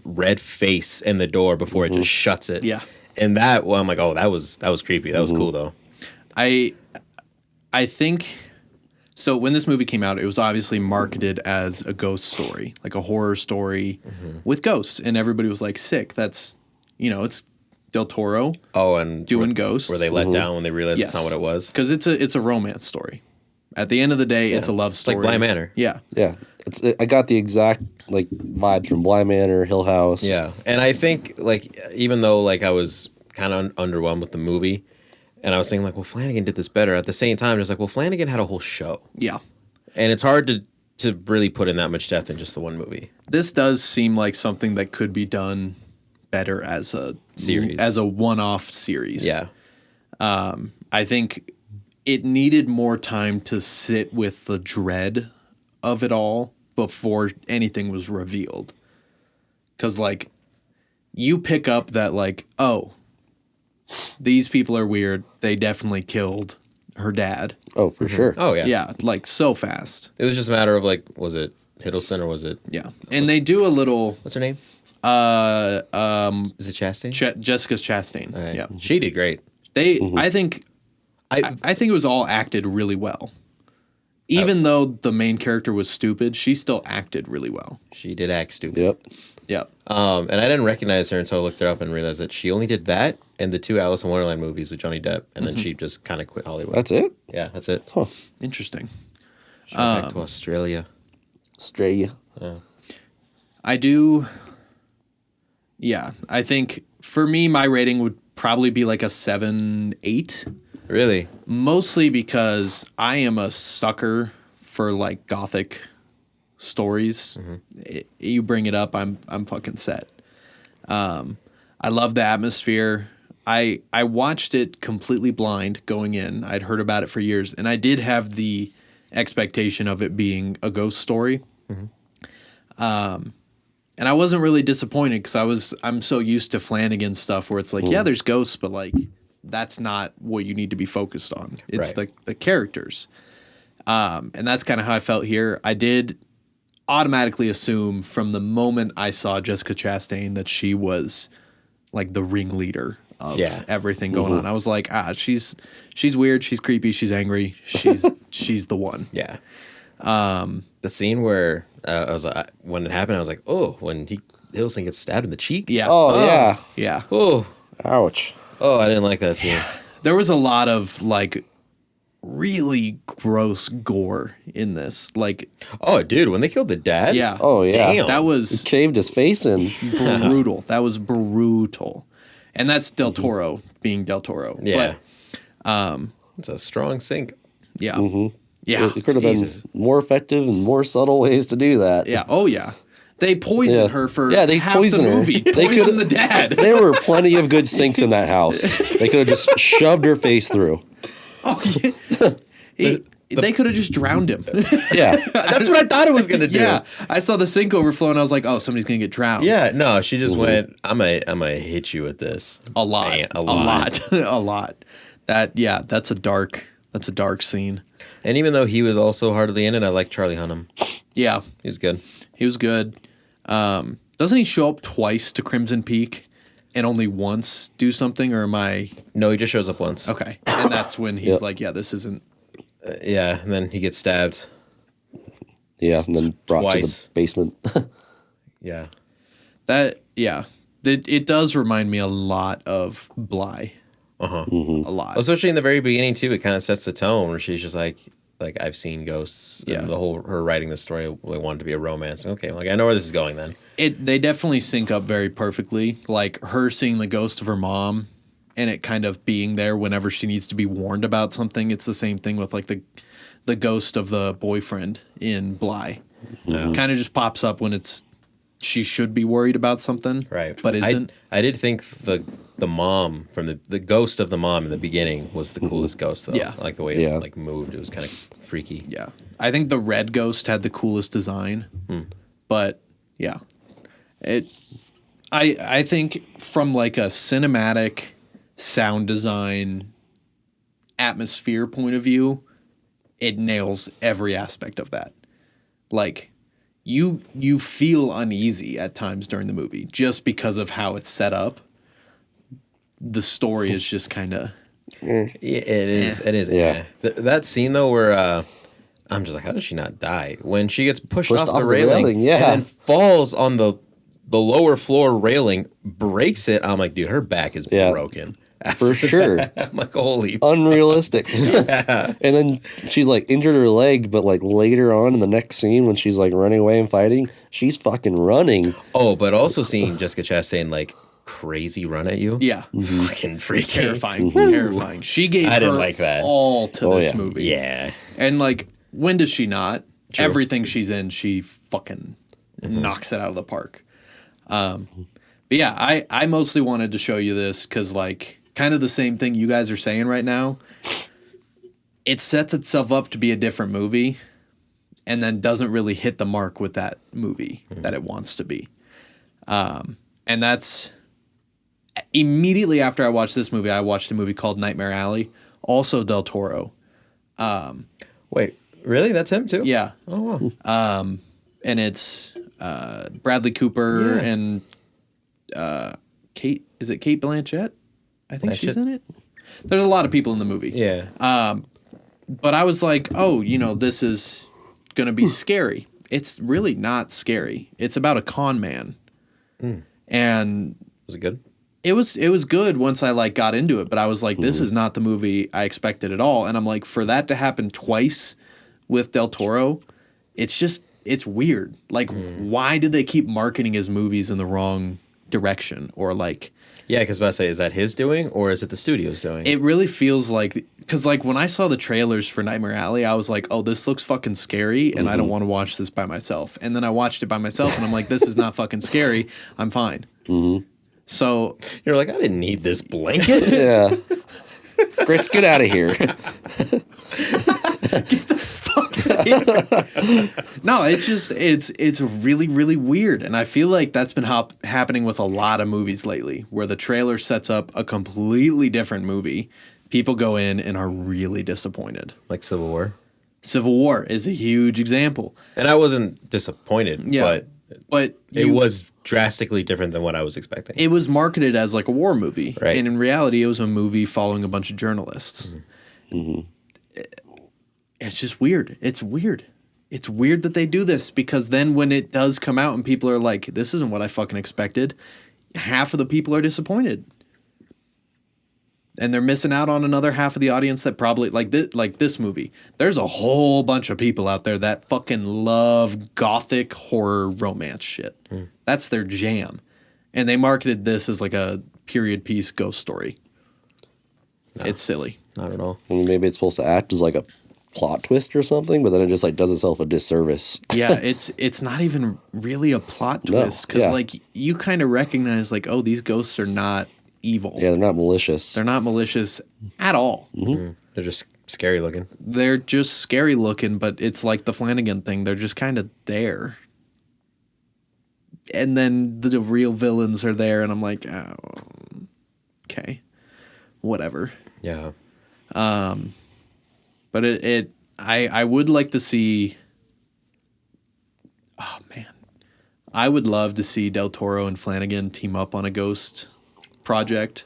red face in the door before it just shuts it. Yeah. And that, well, I'm like, oh, that was creepy. That was cool though. I think So when this movie came out, it was obviously marketed as a ghost story, like a horror story with ghosts, and everybody was like, "Sick! That's, it's Del Toro and doing ghosts." were they let down when they realized that's not what it was? Because it's a romance story. At the end of the day, it's a love story. Like Bly Manor. Yeah. Yeah. I got the exact like vibes from Bly Manor, Hill House. Yeah, and I think like even though like I was kind of underwhelmed with the movie, and I was thinking like, well, Flanagan did this better. At the same time, it's like, well, Flanagan had a whole show. Yeah. And it's hard to really put in that much depth in just the one movie. This does seem like something that could be done better as a series, as a one-off series. Yeah. I think it needed more time to sit with the dread of it all before anything was revealed. Because, like, you pick up that, like, oh, these people are weird. They definitely killed her dad. Oh, for sure. Oh, yeah. Yeah, like, so fast. It was just a matter of, like, was it Hiddleston or was it... Yeah. And they do a little... What's her name? Is it Chastain? Jessica Chastain. Right. Yeah. She did great. I think it was all acted really well. Even though the main character was stupid, she still acted really well. She did act stupid. Yep. And I didn't recognize her until I looked her up and realized that she only did that and the 2 Alice in Wonderland movies with Johnny Depp, and then she just kind of quit Hollywood. That's it? Yeah, that's it. Huh. Interesting. She went back to Australia. Australia. I do. Yeah, I think for me, my rating would probably be like a 7, 8. Really? Mostly because I am a sucker for like gothic stories. You bring it up, I'm fucking set. I love the atmosphere. I watched it completely blind going in. I'd heard about it for years, and I did have the expectation of it being a ghost story. And I wasn't really disappointed because I'm so used to Flanagan stuff where it's like, yeah, there's ghosts, but like that's not what you need to be focused on. It's the characters. And that's kind of how I felt here. I did automatically assume from the moment I saw Jessica Chastain that she was like the ringleader of everything going on. I was like, she's weird, she's creepy, she's angry, she's the one. Yeah. The scene where I was when it happened, I was like, oh, when Hiddleston gets stabbed in the cheek. Yeah. Oh, yeah. Yeah. Oh, ouch. Oh, I didn't like that scene. There was a lot of like really gross gore in this. Like, oh, dude, when they killed the dad. yeah. Oh, yeah. Damn. That was He caved his face in. brutal. That was brutal. And that's Del Toro being Del Toro. Yeah. But, It's a strong sink. yeah. Yeah. It could have been Jesus. more effective and more subtle ways to do that. Yeah. Oh, yeah. They poisoned her for they half poisoned the her. movie. They Poisoned could've- the dad. There were plenty of good sinks in that house. They could have just shoved her face through. Oh, yeah. They could have just drowned him. Yeah. That's what I thought it was gonna do. Yeah. I saw the sink overflow and I was like, oh, somebody's going to get drowned. Yeah, no, she just went, I'm gonna hit you with this. A lot. Man, a lot. A lot. That's a dark scene. And even though he was also hardly in it, I like Charlie Hunnam. Yeah. He was good. He was good. Doesn't he show up twice to Crimson Peak and only once do something, or am I... No, he just shows up once. Okay. And that's when he's like, yeah, this isn't... Yeah, and then he gets stabbed. Yeah, and then brought to the Twice. basement. Yeah. It does remind me a lot of Bly. Uh-huh. A lot. Especially in the very beginning, too, it kind of sets the tone where she's just like I've seen ghosts. Yeah. And the whole, her writing the story, they wanted to be a romance. Okay, like I know where this is going then. They definitely sync up very perfectly. Like her seeing the ghost of her mom and it kind of being there whenever she needs to be warned about something. It's the same thing with like the ghost of the boyfriend in Bly. Kind of just pops up when she should be worried about something. Right. But isn't. I did think the mom from the ghost of the mom in the beginning was the coolest ghost though. Yeah. I like the way it like moved. It was kind of freaky. Yeah. I think the red ghost had the coolest design. But yeah. I think from like a cinematic sound design atmosphere point of view, it nails every aspect of that. Like you feel uneasy at times during the movie just because of how it's set up. The story is just kind of Yeah, it is. It is. Yeah. That scene though, where I'm just like, how does she not die? When she gets pushed Pushed off off the the railing, railing, yeah. and then falls on the lower floor railing, breaks it. I'm like, dude, her back is Yeah. broken. For sure. I'm like, holy. Unrealistic. Yeah. And then she's like injured her leg, but like later on in the next scene when she's like running away and fighting, she's fucking running. Oh, but also seeing Jessica Chastain like crazy run at you. Yeah. Fucking freaking Terrifying. Terrifying. She gave I didn't her like that. all to Oh, this yeah. movie. Yeah. And like, when does she not? True. Everything she's in, she fucking knocks it out of the park. But yeah, I mostly wanted to show you this because like kind of the same thing you guys are saying right now. It sets itself up to be a different movie and then doesn't really hit the mark with that movie that it wants to be. And that's immediately after I watched this movie, I watched a movie called Nightmare Alley, also Del Toro. Wait, really? That's him too? Yeah. Oh, wow. And it's Bradley Cooper Yeah. and Kate. Is it Kate Blanchett? I think she's Blanchett? in it. There's a lot of people in the movie. Yeah. But I was like, oh, this is going to be scary. It's really not scary. It's about a con man. And Was it good? it was good once I like got into it, but I was like, this is not the movie I expected at all. And I'm like, for that to happen twice with Del Toro, it's weird. Like, why did they keep marketing his movies in the wrong direction? Or like, Yeah, because I was about to say, is that his doing or is it the studio's doing? it really feels like, because like when I saw the trailers for Nightmare Alley, I was like, oh, this looks fucking scary, and I don't want to watch this by myself. And then I watched it by myself, and I'm like, this is not fucking scary. I'm fine. So You're like, I didn't need this blanket. Yeah. Let's get out of here. no, it's really, really weird. And I feel like that's been happening with a lot of movies lately, where the trailer sets up a completely different movie. People go in and are really disappointed. Like Civil War. Civil War is a huge example. And I wasn't disappointed, Yeah. but it was drastically different than what I was expecting. It was marketed as like a war movie. Right. And in reality, it was a movie following a bunch of journalists. It's just weird. It's weird. It's weird that they do this, because then when it does come out and people are like, this isn't what I fucking expected, half of the people are disappointed. And they're missing out on another half of the audience that probably, like this movie. There's a whole bunch of people out there that fucking love gothic horror romance shit. That's their jam. And they marketed this as like a period piece ghost story. No. It's silly. Not at all. I mean, maybe it's supposed to act as like a plot twist or something, but then it just like does itself a disservice. Yeah, it's not even really a plot No, twist, because yeah. like you kind of recognize like, oh, these ghosts are not evil. Yeah, they're not malicious. They're not malicious at all. They're just scary looking. They're just scary looking, but it's like the Flanagan thing. They're just kind of there. And then the real villains are there, and I'm like, oh, okay, whatever. Yeah. But I would like to see. Oh man, I would love to see Del Toro and Flanagan team up on a ghost project.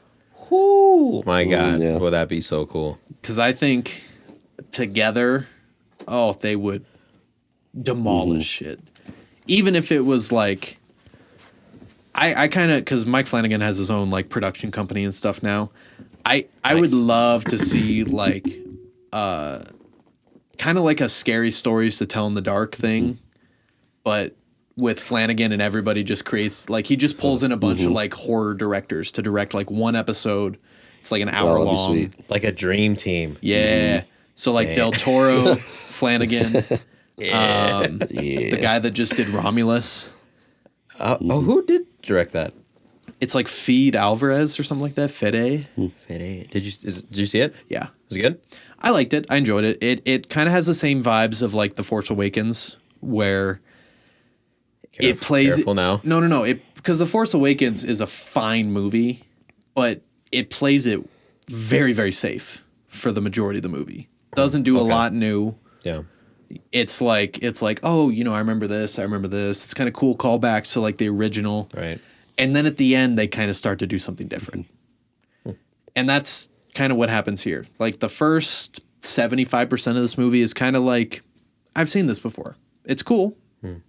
Oh my God. yeah. Would that be so cool? Because I think together, oh, they would demolish it. Even if it was like, I kind of, because Mike Flanagan has his own like production company and stuff now. I would love to see like, kind of like a scary stories to tell in the dark thing, but with Flanagan, and everybody just creates, like, he just pulls in a bunch of like horror directors to direct like one episode. It's like an hour that'd be long. sweet. Like a dream team. Yeah. So like Del Toro, Flanagan, the guy that just did Romulus. Oh, who did direct that? It's like Fede Alvarez or something like that. Fede. Did you see it? Yeah. Was it good? I liked it. I enjoyed it. It kind of has the same vibes of like The Force Awakens, where it plays. Careful now. No. Because The Force Awakens is a fine movie, but it plays it very, very safe for the majority of the movie. Doesn't do a lot new. Yeah. It's like, oh, I remember this. It's kind of cool callbacks to like the original. Right. And then at the end, they kind of start to do something different. And that's kind of what happens here. Like the first 75% of this movie is kind of like I've seen this before. It's cool,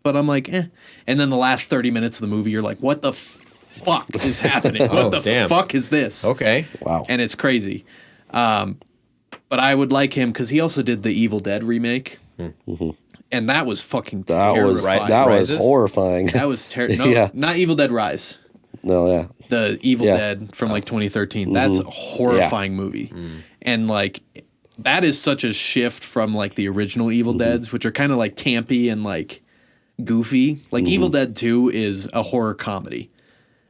but I'm like, eh. And then the last 30 minutes of the movie, you're like, what the fuck is happening? What the fuck is this? Okay. Wow. And it's crazy. But I would like him because he also did the Evil Dead remake. And that was fucking terrifying. That was horrifying. That was terrible. No, not Evil Dead Rise. No, yeah. The Evil Dead from like 2013. That's a horrifying movie. And like that is such a shift from like the original Evil Deads, which are kind of like campy and like goofy. Like Evil Dead 2 is a horror comedy.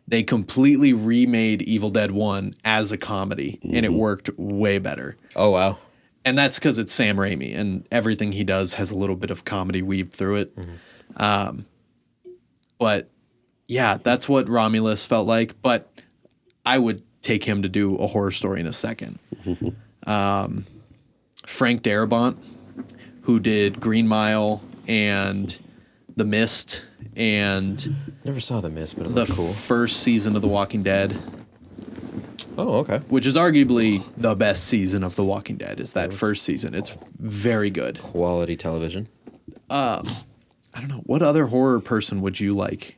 They completely remade Evil Dead 1 as a comedy, and it worked way better. Oh, wow. And that's because it's Sam Raimi, and everything he does has a little bit of comedy weaved through it. But yeah, that's what Romulus felt like. But I would take him to do a horror story in a second. Frank Darabont, who did Green Mile and The Mist and Never saw The Mist, but it the looked cool. first season of The Walking Dead, Oh, okay. which is arguably the best season of The Walking Dead, is that first season. It's very good. Quality television. I don't know. What other horror person would you like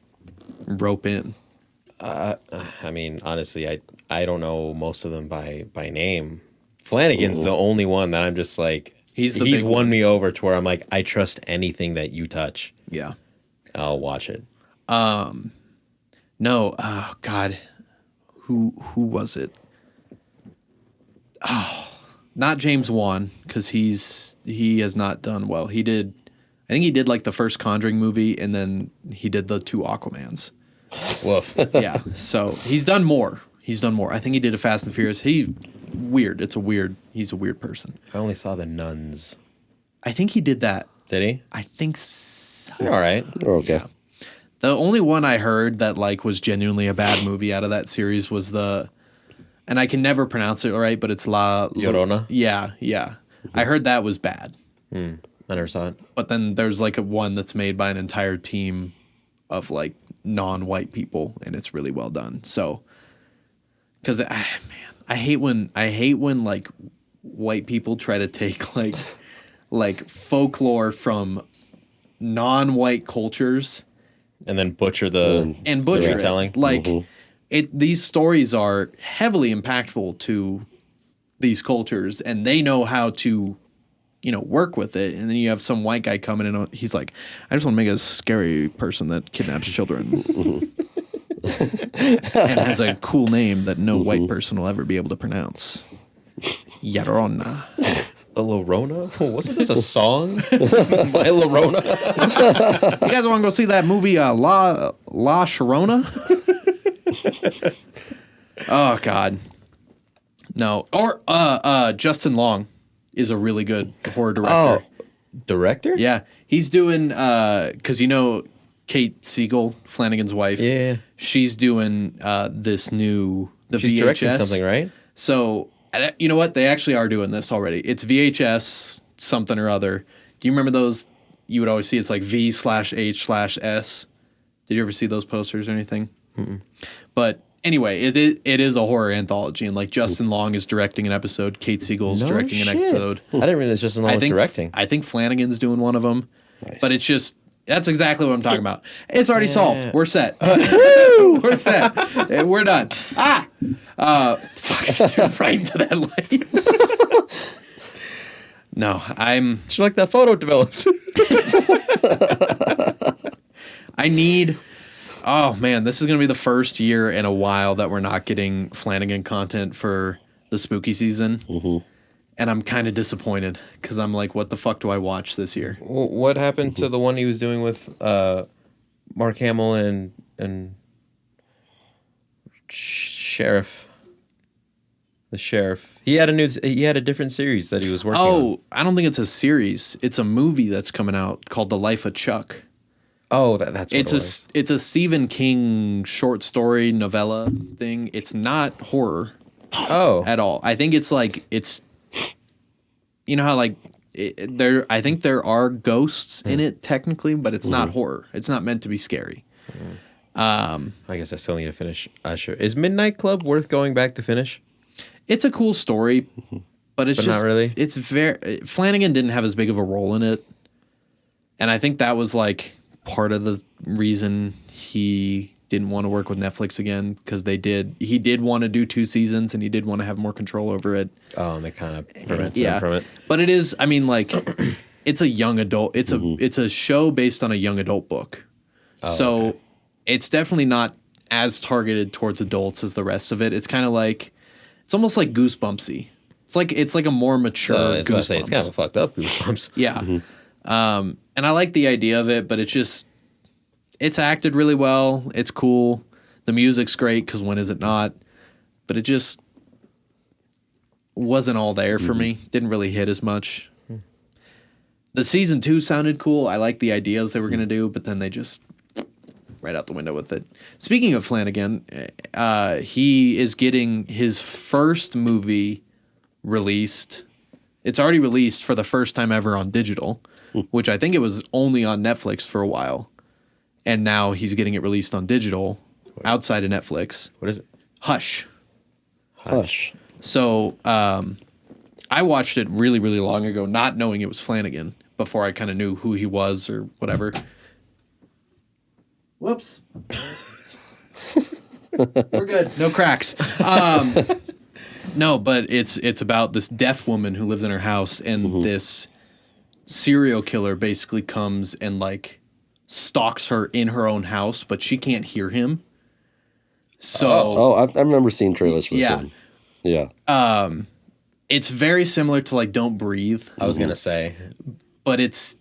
rope in? I mean, honestly, I don't know most of them by name. Flanagan's the only one that I'm just like, he's big won one. me over to where I'm like, I trust anything that you touch. Yeah. I'll watch it. No. Oh God. Who was it? Oh, not James Wan, because he has not done well. I think he did like the first Conjuring movie, and then he did the 2 Aquamans. Woof. Yeah. So he's done more. I think he did a Fast and Furious. He's a weird person. I only saw The Nuns. I think he did that. Did he? I think so. You're all right. We're okay. Yeah. The only one I heard that like was genuinely a bad movie out of that series was and I can never pronounce it right, but it's La Llorona? Yeah. I heard that was bad. I never saw it. But then there's like one that's made by an entire team of like non-white people, and it's really well done. So, because I hate when like white people try to take like folklore from non-white cultures And then butcher the retelling. Like these stories are heavily impactful to these cultures, and they know how to, work with it. And then you have some white guy coming in. He's like, I just want to make a scary person that kidnaps children and has a cool name that no white person will ever be able to pronounce. Yarona. The Llorona? Wasn't this a song by Llorona? You guys want to go see that movie, La Sharona? Oh God, no. Or Justin Long is a really good horror director. Oh, director? Yeah, he's doing because Kate Siegel, Flanagan's wife. Yeah, she's doing this new She's VHS directing something, right? So you know what? They actually are doing this already. It's VHS something or other. Do you remember those? You would always see it's like V/H/S. Did you ever see those posters or anything? Mm-mm. But anyway, it is a horror anthology, and like Justin Long is directing an episode, Kate Siegel's directing an episode. I didn't realize Justin Long was directing. I think Flanagan's doing one of them. Nice. But it's just that's exactly what I'm talking about. It's already solved. We're set. We're set. We're done. Fuck! I stared right into that light. No, Just like that photo developed. I need. Oh man, this is gonna be the first year in a while that we're not getting Flanagan content for the spooky season, and I'm kind of disappointed because I'm like, what the fuck do I watch this year? What happened to the one he was doing with Mark Hamill and Sheriff? The Sheriff. He had a different series that he was working on. Oh, I don't think it's a series. It's a movie that's coming out called The Life of Chuck. Oh, that's what it was. It's a Stephen King short story novella thing. It's not horror. Oh, at all. I think it's like you know how like I think there are ghosts in it technically, but it's not horror. It's not meant to be scary. I guess I still need to finish Usher. Is Midnight Club worth going back to finish? It's a cool story, but it's just not really. It's very Flanagan didn't have as big of a role in it. And I think that was like part of the reason he didn't want to work with Netflix again, because he did want to do 2 seasons and he did want to have more control over it. Oh, and they kind of prevented him from it. But it is, I mean, like, it's a young adult. It's a show based on a young adult book. So it's definitely not as targeted towards adults as the rest of it. It's kind of like, it's almost like Goosebumpsy. It's like a more mature Goosebumps. It's kind of fucked up Goosebumps. Yeah. And I like the idea of it, but it's acted really well. It's cool. The music's great, because when is it not? But it just wasn't all there for me. Didn't really hit as much. The season 2 sounded cool. I liked the ideas they were going to do, but then they just right out the window with it. Speaking of Flanagan, he is getting his first movie released. It's already released for the first time ever on digital, which I think it was only on Netflix for a while. And now he's getting it released on digital outside of Netflix. What is it? Hush. So, I watched it really, really long ago, not knowing it was Flanagan, before I kind of knew who he was or whatever. Whoops. We're good. No cracks. No, but it's about this deaf woman who lives in her house, and this serial killer basically comes and like stalks her in her own house, but she can't hear him. So I remember seeing trailers for this one. Yeah. It's very similar to like Don't Breathe. I was gonna say, but it's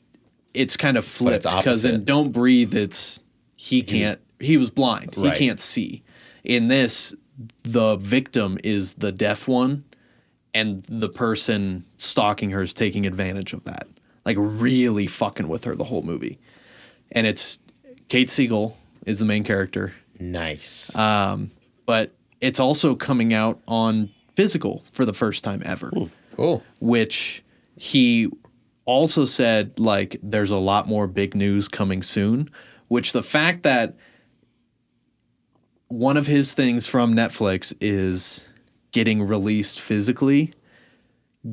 kind of flipped, because in opposite. Don't Breathe he was blind. Right. He can't see. In this, the victim is the deaf one, and the person stalking her is taking advantage of that. Like really fucking with her the whole movie. And it's Kate Siegel is the main character. nice. But it's also coming out on physical for the first time ever. Cool. Which he also said, like, there's a lot more big news coming soon, which the fact that one of his things from Netflix is getting released physically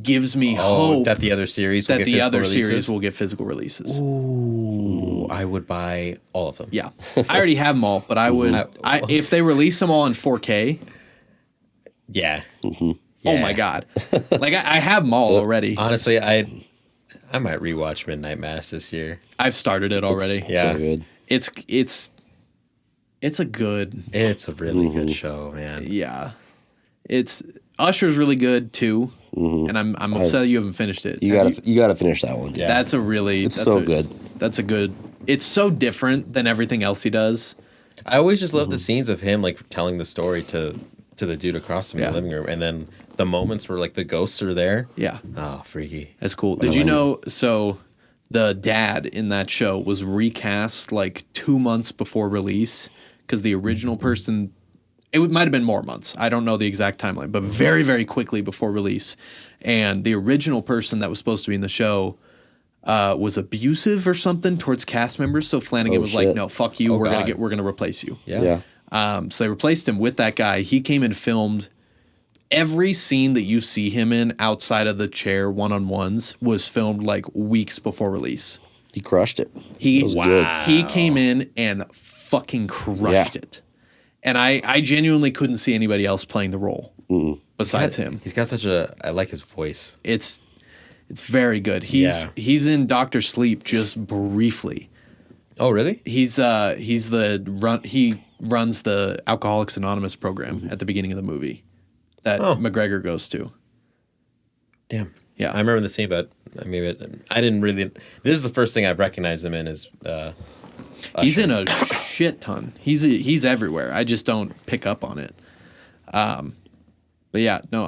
gives me hope that the other series will that get the other physical series releases? will get physical releases. Ooh, I would buy all of them. Yeah. I already have them all, but I would, if they release them all in 4K, Yeah. oh my God. Like, I have them all already. Honestly, I might rewatch Midnight Mass this year. I've started it already. It's so good. It's a good, It's a really good show, man. yeah. Usher's really good too, and I'm upset you haven't finished it. You gotta finish that one. Yeah. That's a really, It's so good. That's a good. It's so different than everything else he does. I always just love the scenes of him like telling the story to the dude across from the living room, and then the moments where like the ghosts are there. Yeah, Oh, freaky. that's cool. Did you know? So the dad in that show was recast like 2 months before release, because the original person. It might have been more months. I don't know the exact timeline, but very, very quickly before release. And the original person that was supposed to be in the show was abusive or something towards cast members. So Flanagan was like, shit. "No, fuck you. Oh, we're God. gonna replace you." Yeah. So they replaced him with that guy. He came and filmed every scene that you see him in outside of the chair one-on-ones was filmed like weeks before release. He crushed it. He was good. He came in and fucking crushed it. And I genuinely couldn't see anybody else playing the role besides him. He's got I like his voice. It's very good. He's in Doctor Sleep just briefly. Oh, really? He runs the Alcoholics Anonymous program at the beginning of the movie that McGregor goes to. Damn. Yeah. I remember the scene, but I didn't really. This is the first thing I've recognized him in is. He's in a shit ton. He's everywhere. I just don't pick up on it. But yeah, no,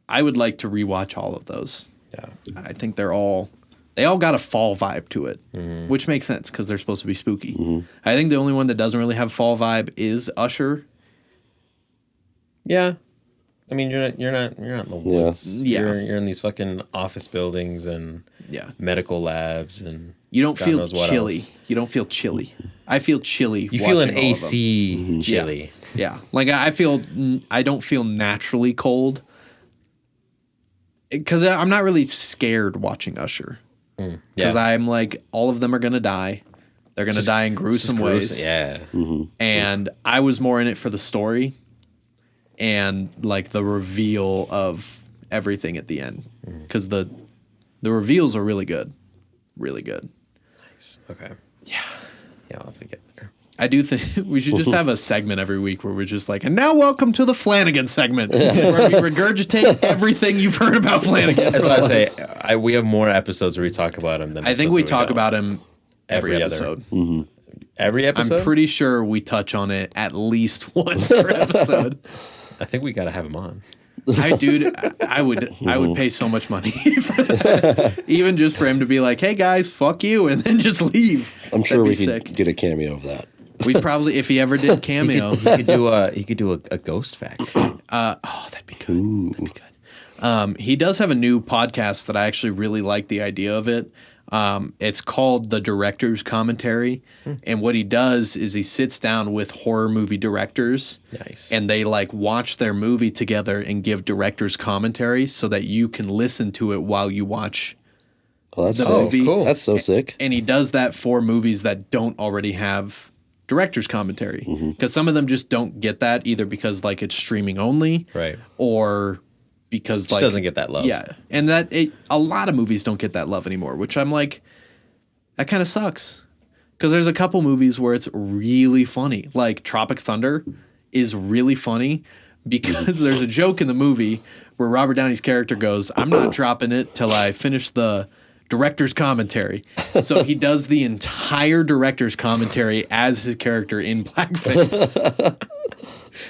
I would like to rewatch all of those. Yeah. I think they all got a fall vibe to it, which makes sense because they're supposed to be spooky. I think the only one that doesn't really have fall vibe is Usher. Yeah. I mean, you're not in the woods. Yeah. You're in these fucking office buildings and medical labs, and you don't God feel knows what chilly. else. You don't feel chilly. I feel chilly. You feel an watching all of them. AC chilly. Yeah. Like I don't feel naturally cold because I'm not really scared watching Usher. because I'm like, all of them are gonna die. They're gonna die in gruesome ways. Yeah. And I was more in it for the story and like the reveal of everything at the end, because the reveals are really good, really good. Okay. Yeah, I'll have to get there. I do think we should just have a segment every week where we're just like, and now welcome to the Flanagan segment, where we regurgitate everything you've heard about Flanagan. That's what I say. We have more episodes where we talk about him than I think we talk don't. about him every Every episode. Every episode? I'm pretty sure we touch on it at least once per episode. I think we got to have him on. I would pay so much money for that. Even just for him to be like, hey guys, fuck you, and then just leave. I'm sure we sick. could get a cameo of that. We'd probably, if he ever did cameo. He could do a ghost fact. That'd be good. That'd be good. He does have a new podcast that I actually really like the idea of it. It's called The Director's Commentary. And what he does is he sits down with horror movie directors. Nice. And they like watch their movie together and give director's commentary so that you can listen to it while you watch Oh, that's the so movie. cool. That's so sick. And he does that for movies that don't already have director's commentary. Because some of them just don't get that, either because like it's streaming only. Right. Or because Just like doesn't get that love. Yeah, and a lot of movies don't get that love anymore, which I'm like, that kind of sucks. Because there's a couple movies where it's really funny, like Tropic Thunder is really funny because there's a joke in the movie where Robert Downey's character goes, "I'm not dropping it till I finish the director's commentary." So he does the entire director's commentary as his character in blackface,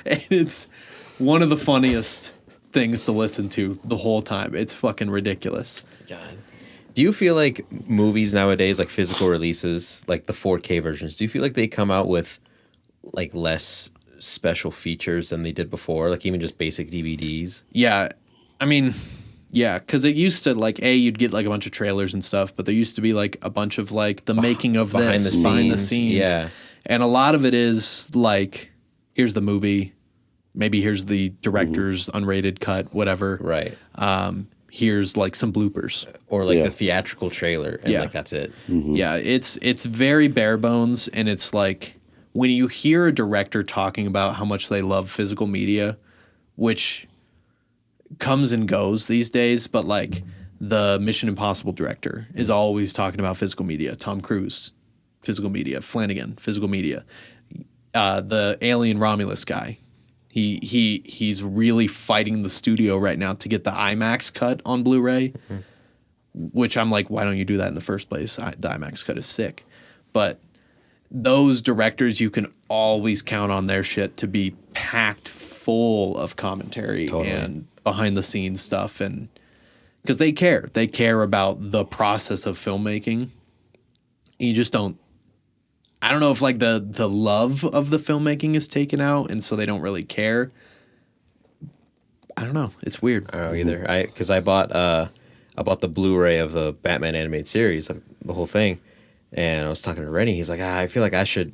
and it's one of the funniest things to listen to the whole time. It's fucking ridiculous. God. Do you feel like movies nowadays, like physical releases, like the 4K versions, do you feel like they come out with like less special features than they did before? Like even just basic DVDs? Yeah. I mean, yeah, because it used to like, you'd get like a bunch of trailers and stuff, but there used to be like a bunch of like the making of behind this, the behind the scenes. scenes. Yeah. And a lot of it is like, here's the movie. Maybe here's the director's unrated cut, whatever. Right. Here's like some bloopers. Or like the theatrical trailer, and Yeah. like that's it. Yeah, it's very bare bones, and it's like when you hear a director talking about how much they love physical media, which comes and goes these days, but like the Mission Impossible director is always talking about physical media. Tom Cruise, physical media. Flanagan, physical media. The Alien Romulus guy. He's really fighting the studio right now to get the IMAX cut on Blu-ray, which I'm like, why don't you do that in the first place? The IMAX cut is sick. But those directors, you can always count on their shit to be packed full of commentary and behind the scenes stuff, and because they care about the process of filmmaking. You just don't. I don't know if like the love of the filmmaking is taken out, and so they don't really care. I don't know. It's weird. I don't know either. Because I bought the Blu-ray of the Batman animated series, like, the whole thing, and I was talking to Rennie. He's like, I feel like I should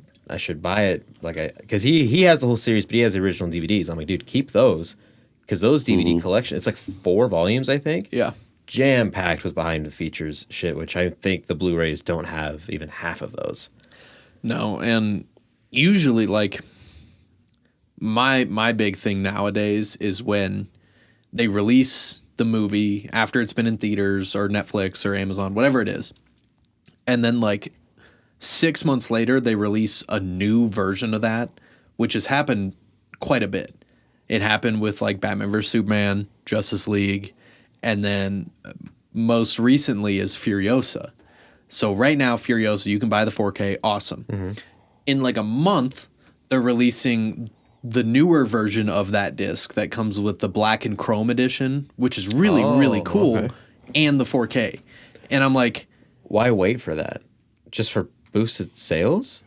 buy it, because he has the whole series, but he has the original DVDs. I'm like, dude, keep those, because those DVD collection, it's like 4 volumes, I think. Yeah. Jam packed with behind the features shit, which I think the Blu-rays don't have even half of those. No, and usually like my big thing nowadays is when they release the movie after it's been in theaters or Netflix or Amazon, whatever it is. And then like 6 months later, they release a new version of that, which has happened quite a bit. It happened with like Batman vs. Superman, Justice League, and then most recently is Furiosa. So right now, Furiosa, you can buy the 4K, awesome. In like a month, they're releasing the newer version of that disc that comes with the black and chrome edition, which is really, really cool, and the 4K. And I'm like, why wait for that? Just for boosted sales?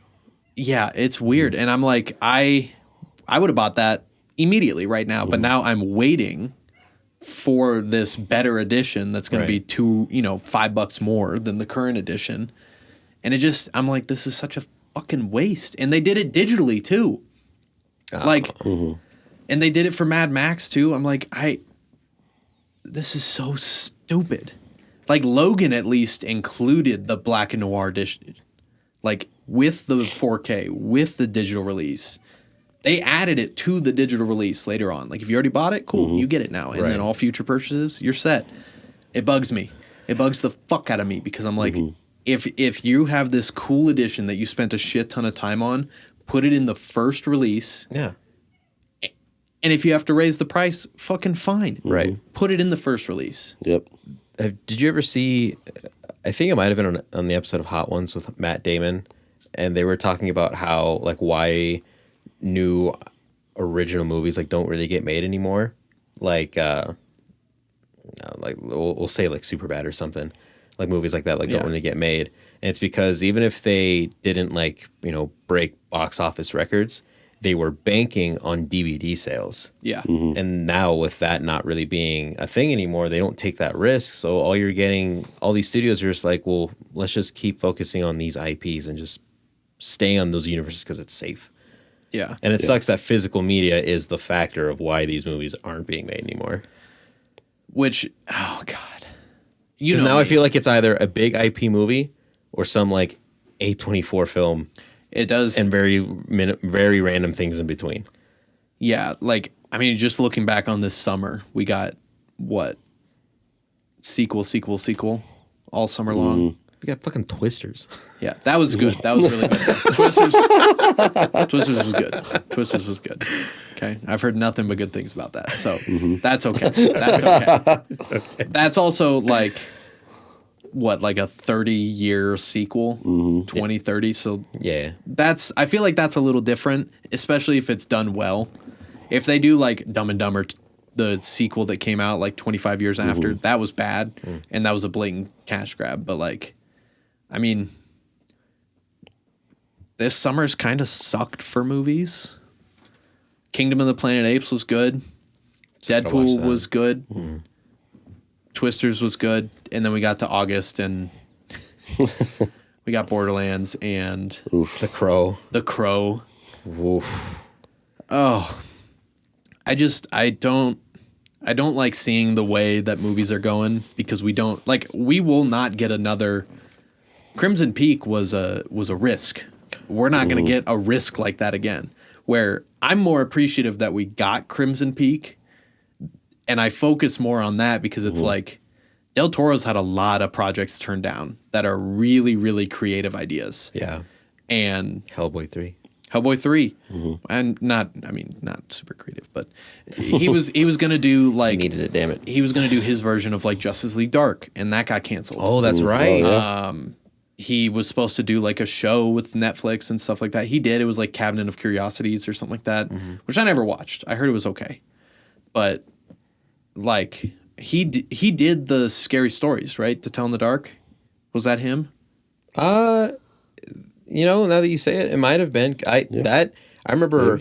Yeah, it's weird. And I'm like, I would have bought that immediately right now, but now I'm waiting for this better edition that's going to be $5 more than the current edition. And I'm like, this is such a fucking waste. And they did it digitally too. And they did it for Mad Max too. I'm like, this is so stupid. Like Logan at least included the black and noir edition, like with the 4K, with the digital release. They added it to the digital release later on. Like if you already bought it, cool, you get it now. And then all future purchases, you're set. It bugs me. It bugs the fuck out of me because I'm like, if you have this cool edition that you spent a shit ton of time on, put it in the first release. Yeah. And if you have to raise the price, fucking fine. Right. Put it in the first release. Yep. Did you ever see? I think it might have been on the episode of Hot Ones with Matt Damon, and they were talking about how like why new original movies like don't really get made anymore. Like we'll say like Superbad or something, like movies like that like don't really get made, and it's because even if they didn't like break box office records, they were banking on DVD sales. Yeah. And now with that not really being a thing anymore, they don't take that risk. So all these studios are just like, well, let's just keep focusing on these IPs and just stay on those universes because it's safe. Yeah. And it sucks that physical media is the factor of why these movies aren't being made anymore. Which, oh God. Now I feel like it's either a big IP movie or some like A24 film. It does. And very random things in between. Yeah, like, I mean, just looking back on this summer, we got, what? Sequel, all summer long. We got fucking Twisters. Yeah, that was good. That was really good. Twisters was good. Twisters was good. Okay, I've heard nothing but good things about that, so that's okay. That's okay. That's also like... what, like a 30-year sequel, 2030. So yeah, I feel like that's a little different, especially if it's done well. If they do like Dumb and Dumber, the sequel that came out like 25 years after, that was bad, and that was a blatant cash grab. But like, I mean, this summer's kind of sucked for movies. Kingdom of the Planet of the Apes was good. Deadpool was good. Twisters was good, and then we got to August, and we got Borderlands and The Crow. Oof. Oh, I don't like seeing the way that movies are going because we will not get another. Crimson Peak was a risk. We're not going to get a risk like that again. Where I'm more appreciative that we got Crimson Peak. And I focus more on that because it's like Del Toro's had a lot of projects turned down that are really, really creative ideas. Yeah. And Hellboy 3. And not super creative, but he was going to do like... He needed it, damn it. He was going to do his version of like Justice League Dark, and that got canceled. Oh, that's right. Yeah. He was supposed to do like a show with Netflix and stuff like that. He did. It was like Cabinet of Curiosities or something like that, which I never watched. I heard it was okay. But... like he did the Scary Stories, right? To Tell in the Dark. Was that him? Now that you say it, it might have been. I remember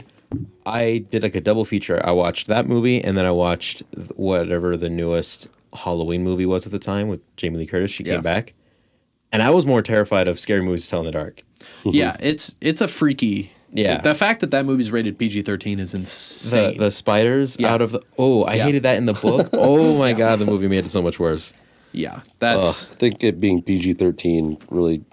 I did like a double feature. I watched that movie and then I watched whatever the newest Halloween movie was at the time with Jamie Lee Curtis. She came back, and I was more terrified of scary movies to Tell in the Dark. Yeah, it's a freaky. Yeah. The fact that movie's rated PG-13 is insane. The spiders out of the... Oh, I hated that in the book. Oh, my God. The movie made it so much worse. Yeah. That's... I think it being PG-13 really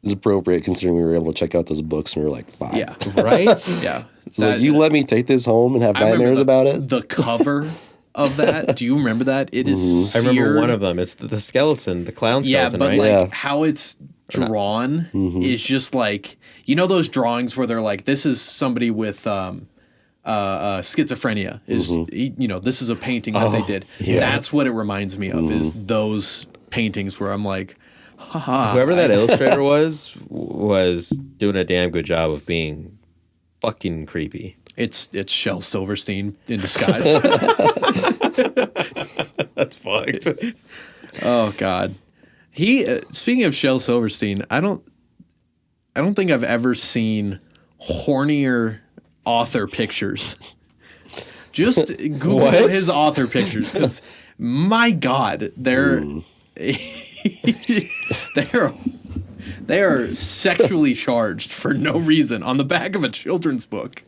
is appropriate considering we were able to check out those books when we were like 5. Yeah. Right? Yeah. It's like, you let me take this home and have nightmares about it? The cover of that. Do you remember that? It is I remember seared. one of them. It's the skeleton, the clown Yeah, skeleton, but right? like how it's drawn is just like... You know those drawings where they're like, this is somebody with schizophrenia. This is a painting that they did. Yeah. That's what it reminds me of, is those paintings where I'm like, haha. Whoever that illustrator was doing a damn good job of being fucking creepy. It's Shel Silverstein in disguise. That's fucked. Oh, God. Speaking of Shel Silverstein, I don't think I've ever seen hornier author pictures. Just Google his author pictures, because my God, they're they are sexually charged for no reason on the back of a children's book.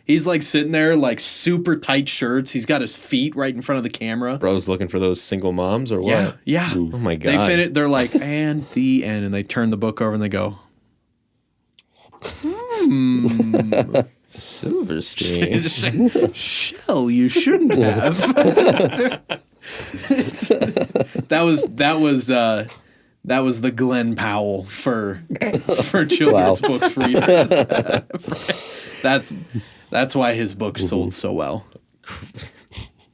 He's like sitting there, like super tight shirts. He's got his feet right in front of the camera. Bro's looking for those single moms or what? Yeah, yeah. Oh my god. They finish. They're like, and the end, and they turn the book over and they go, Silverstein. Shell, you shouldn't have. That was the Glenn Powell for children's books readers. That's why his books sold so well.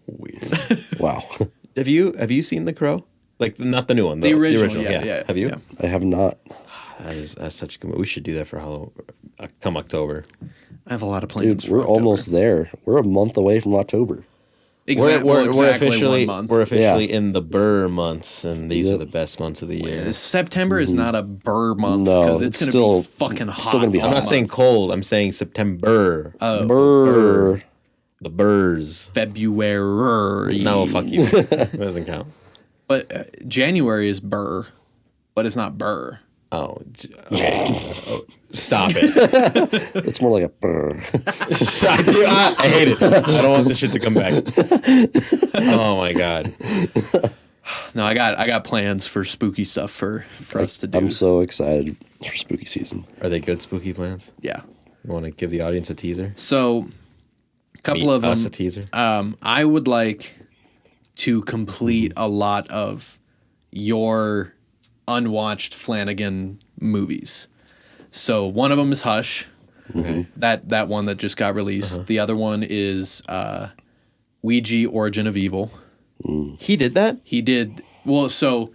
Weird. Wow. Have you seen The Crow? Like not the new one, the original. Yeah. Have you? Yeah. I have not. That's such a good movie. We should do that for Halloween. Come October. I have a lot of plans. Dude, we're almost there. We're a month away from October. Exactly. We're exactly officially 1 month. we're officially in the Burr months, and these Yep. are the best months of the year. September is not a burr month No, because it's it's going to still- be fucking hot. still gonna be all I'm hot. not saying cold. I'm saying September. Brr. The Burrs. February. No, fuck you. It doesn't count. But January is burr, but it's not burr. Oh, okay. Oh, stop it. It's more like a brr. I hate it. I don't want this shit to come back. Oh my god. No, I got plans for spooky stuff for us to do. I'm so excited for spooky season. Are they good spooky plans? Yeah. You want to give the audience a teaser? So, a couple of Us them. a teaser. I would like to complete a lot of your unwatched Flanagan movies. So one of them is Hush. Okay. That one that just got released. The other one is Ouija: Origin of Evil. He did that? He did well. So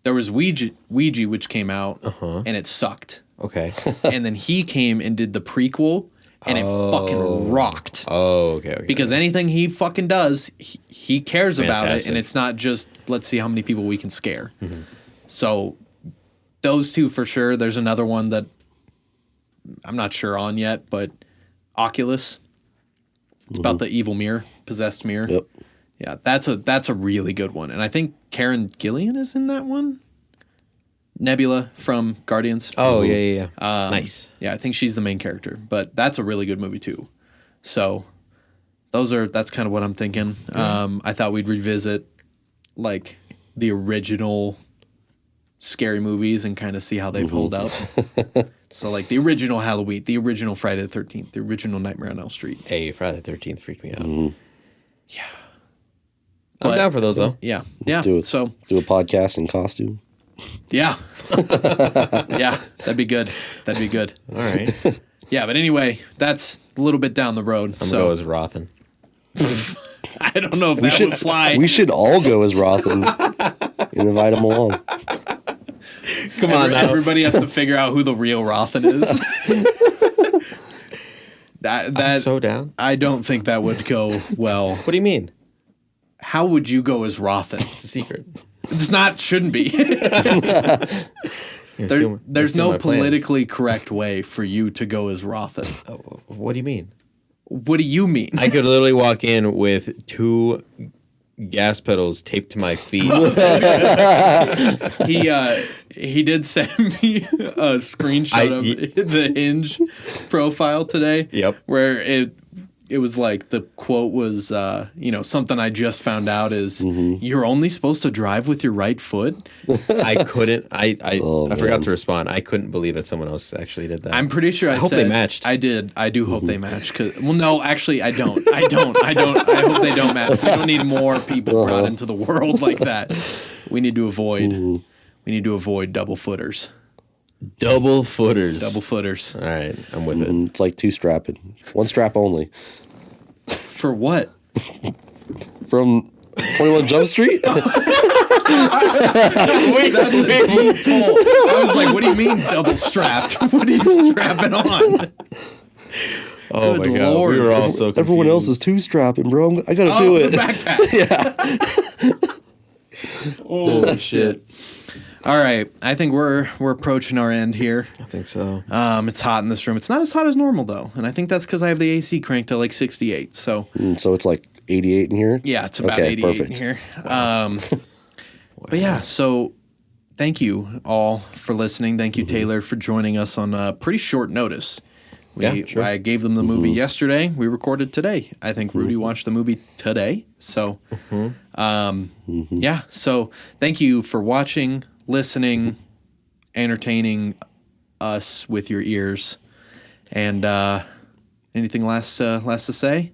there was Ouija which came out and it sucked. Okay. And then he came and did the prequel and it fucking rocked. Oh, okay. Because anything he fucking does, he cares about it, Fantastic. and it's not just let's see how many people we can scare. So those two for sure. There's another one that I'm not sure on yet, but Oculus. It's about the evil mirror, possessed mirror. Yep. Yeah, that's a really good one, and I think Karen Gillian is in that one. Nebula from Guardians. Oh, yeah. Nice. Yeah, I think she's the main character, but that's a really good movie too. So that's kind of what I'm thinking. I thought we'd revisit like the original scary movies and kind of see how they've hold up. So like the original Halloween, the original Friday the 13th, the original Nightmare on Elm Street. Hey, Friday the 13th freaked me out. Yeah. I'm But- down for those though. Yeah. Do it. So Do a podcast in costume. yeah. Yeah, that'd be good. All right. I'm Yeah, but anyway, that's a little bit down the road. gonna So go as Rothan. I don't know if that would fly. We should all go as Rothan and invite him along. Come on now. Everybody has to figure out who the real Rothan is. I'm that so down. I don't think that would go well. What do you mean? How would you go as Rothan? It's a secret. It's not. Shouldn't be. There's no politically correct way for you to go as Rothan. Oh, what do you mean? What do you mean? I could literally walk in with 2 gas pedals taped to my feet. He did send me a screenshot of the Hinge profile today. Yep. Where it was like the quote was something I just found out is you're only supposed to drive with your right foot. I couldn't. I man. forgot to respond. I couldn't believe that someone else actually did that. I'm pretty sure I hope said they matched. I did. I do hope they match. Well, no, actually, I don't. I hope they don't match. We don't need more people brought into the world like that. We need to avoid. We need to avoid double footers. Double footers. Double footers. All right, I'm with it. It's like 2 strapping. 1 strap only. For what? From 21 Jump Street? Wait, that's a deep pull. I was like, what do you mean double strapped? What are you strapping on? Oh Good my god, Lord. we were all so confused. Everyone else is 2 strapping, bro. I gotta do The it. backpack. Holy shit. All right. I think we're approaching our end here. I think so. It's hot in this room. It's not as hot as normal though, and I think that's because I have the AC cranked to like 68. So So it's like 88 in here? yeah, it's about Okay, 88 perfect. in here. But yeah, so thank you all for listening. Thank you, Taylor, for joining us on pretty short notice. I gave them the movie yesterday. We recorded today. I think Rudy watched the movie today. So, yeah. So thank you for watching, listening, entertaining us with your ears. And anything last to say?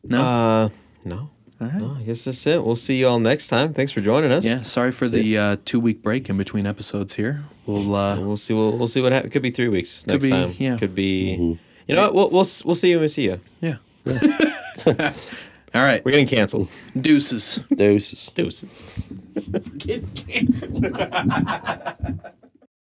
No? No. All right. No, I guess that's it. We'll see you all next time. Thanks for joining us. Yeah, sorry for the 2-week break in between episodes here. We'll see. We'll see what happens. Could be 3 weeks next time. Yeah. Could be. You know what? We'll see you when we see you. Yeah. All right. We're getting canceled. Deuces. Deuces. Deuces. Getting canceled.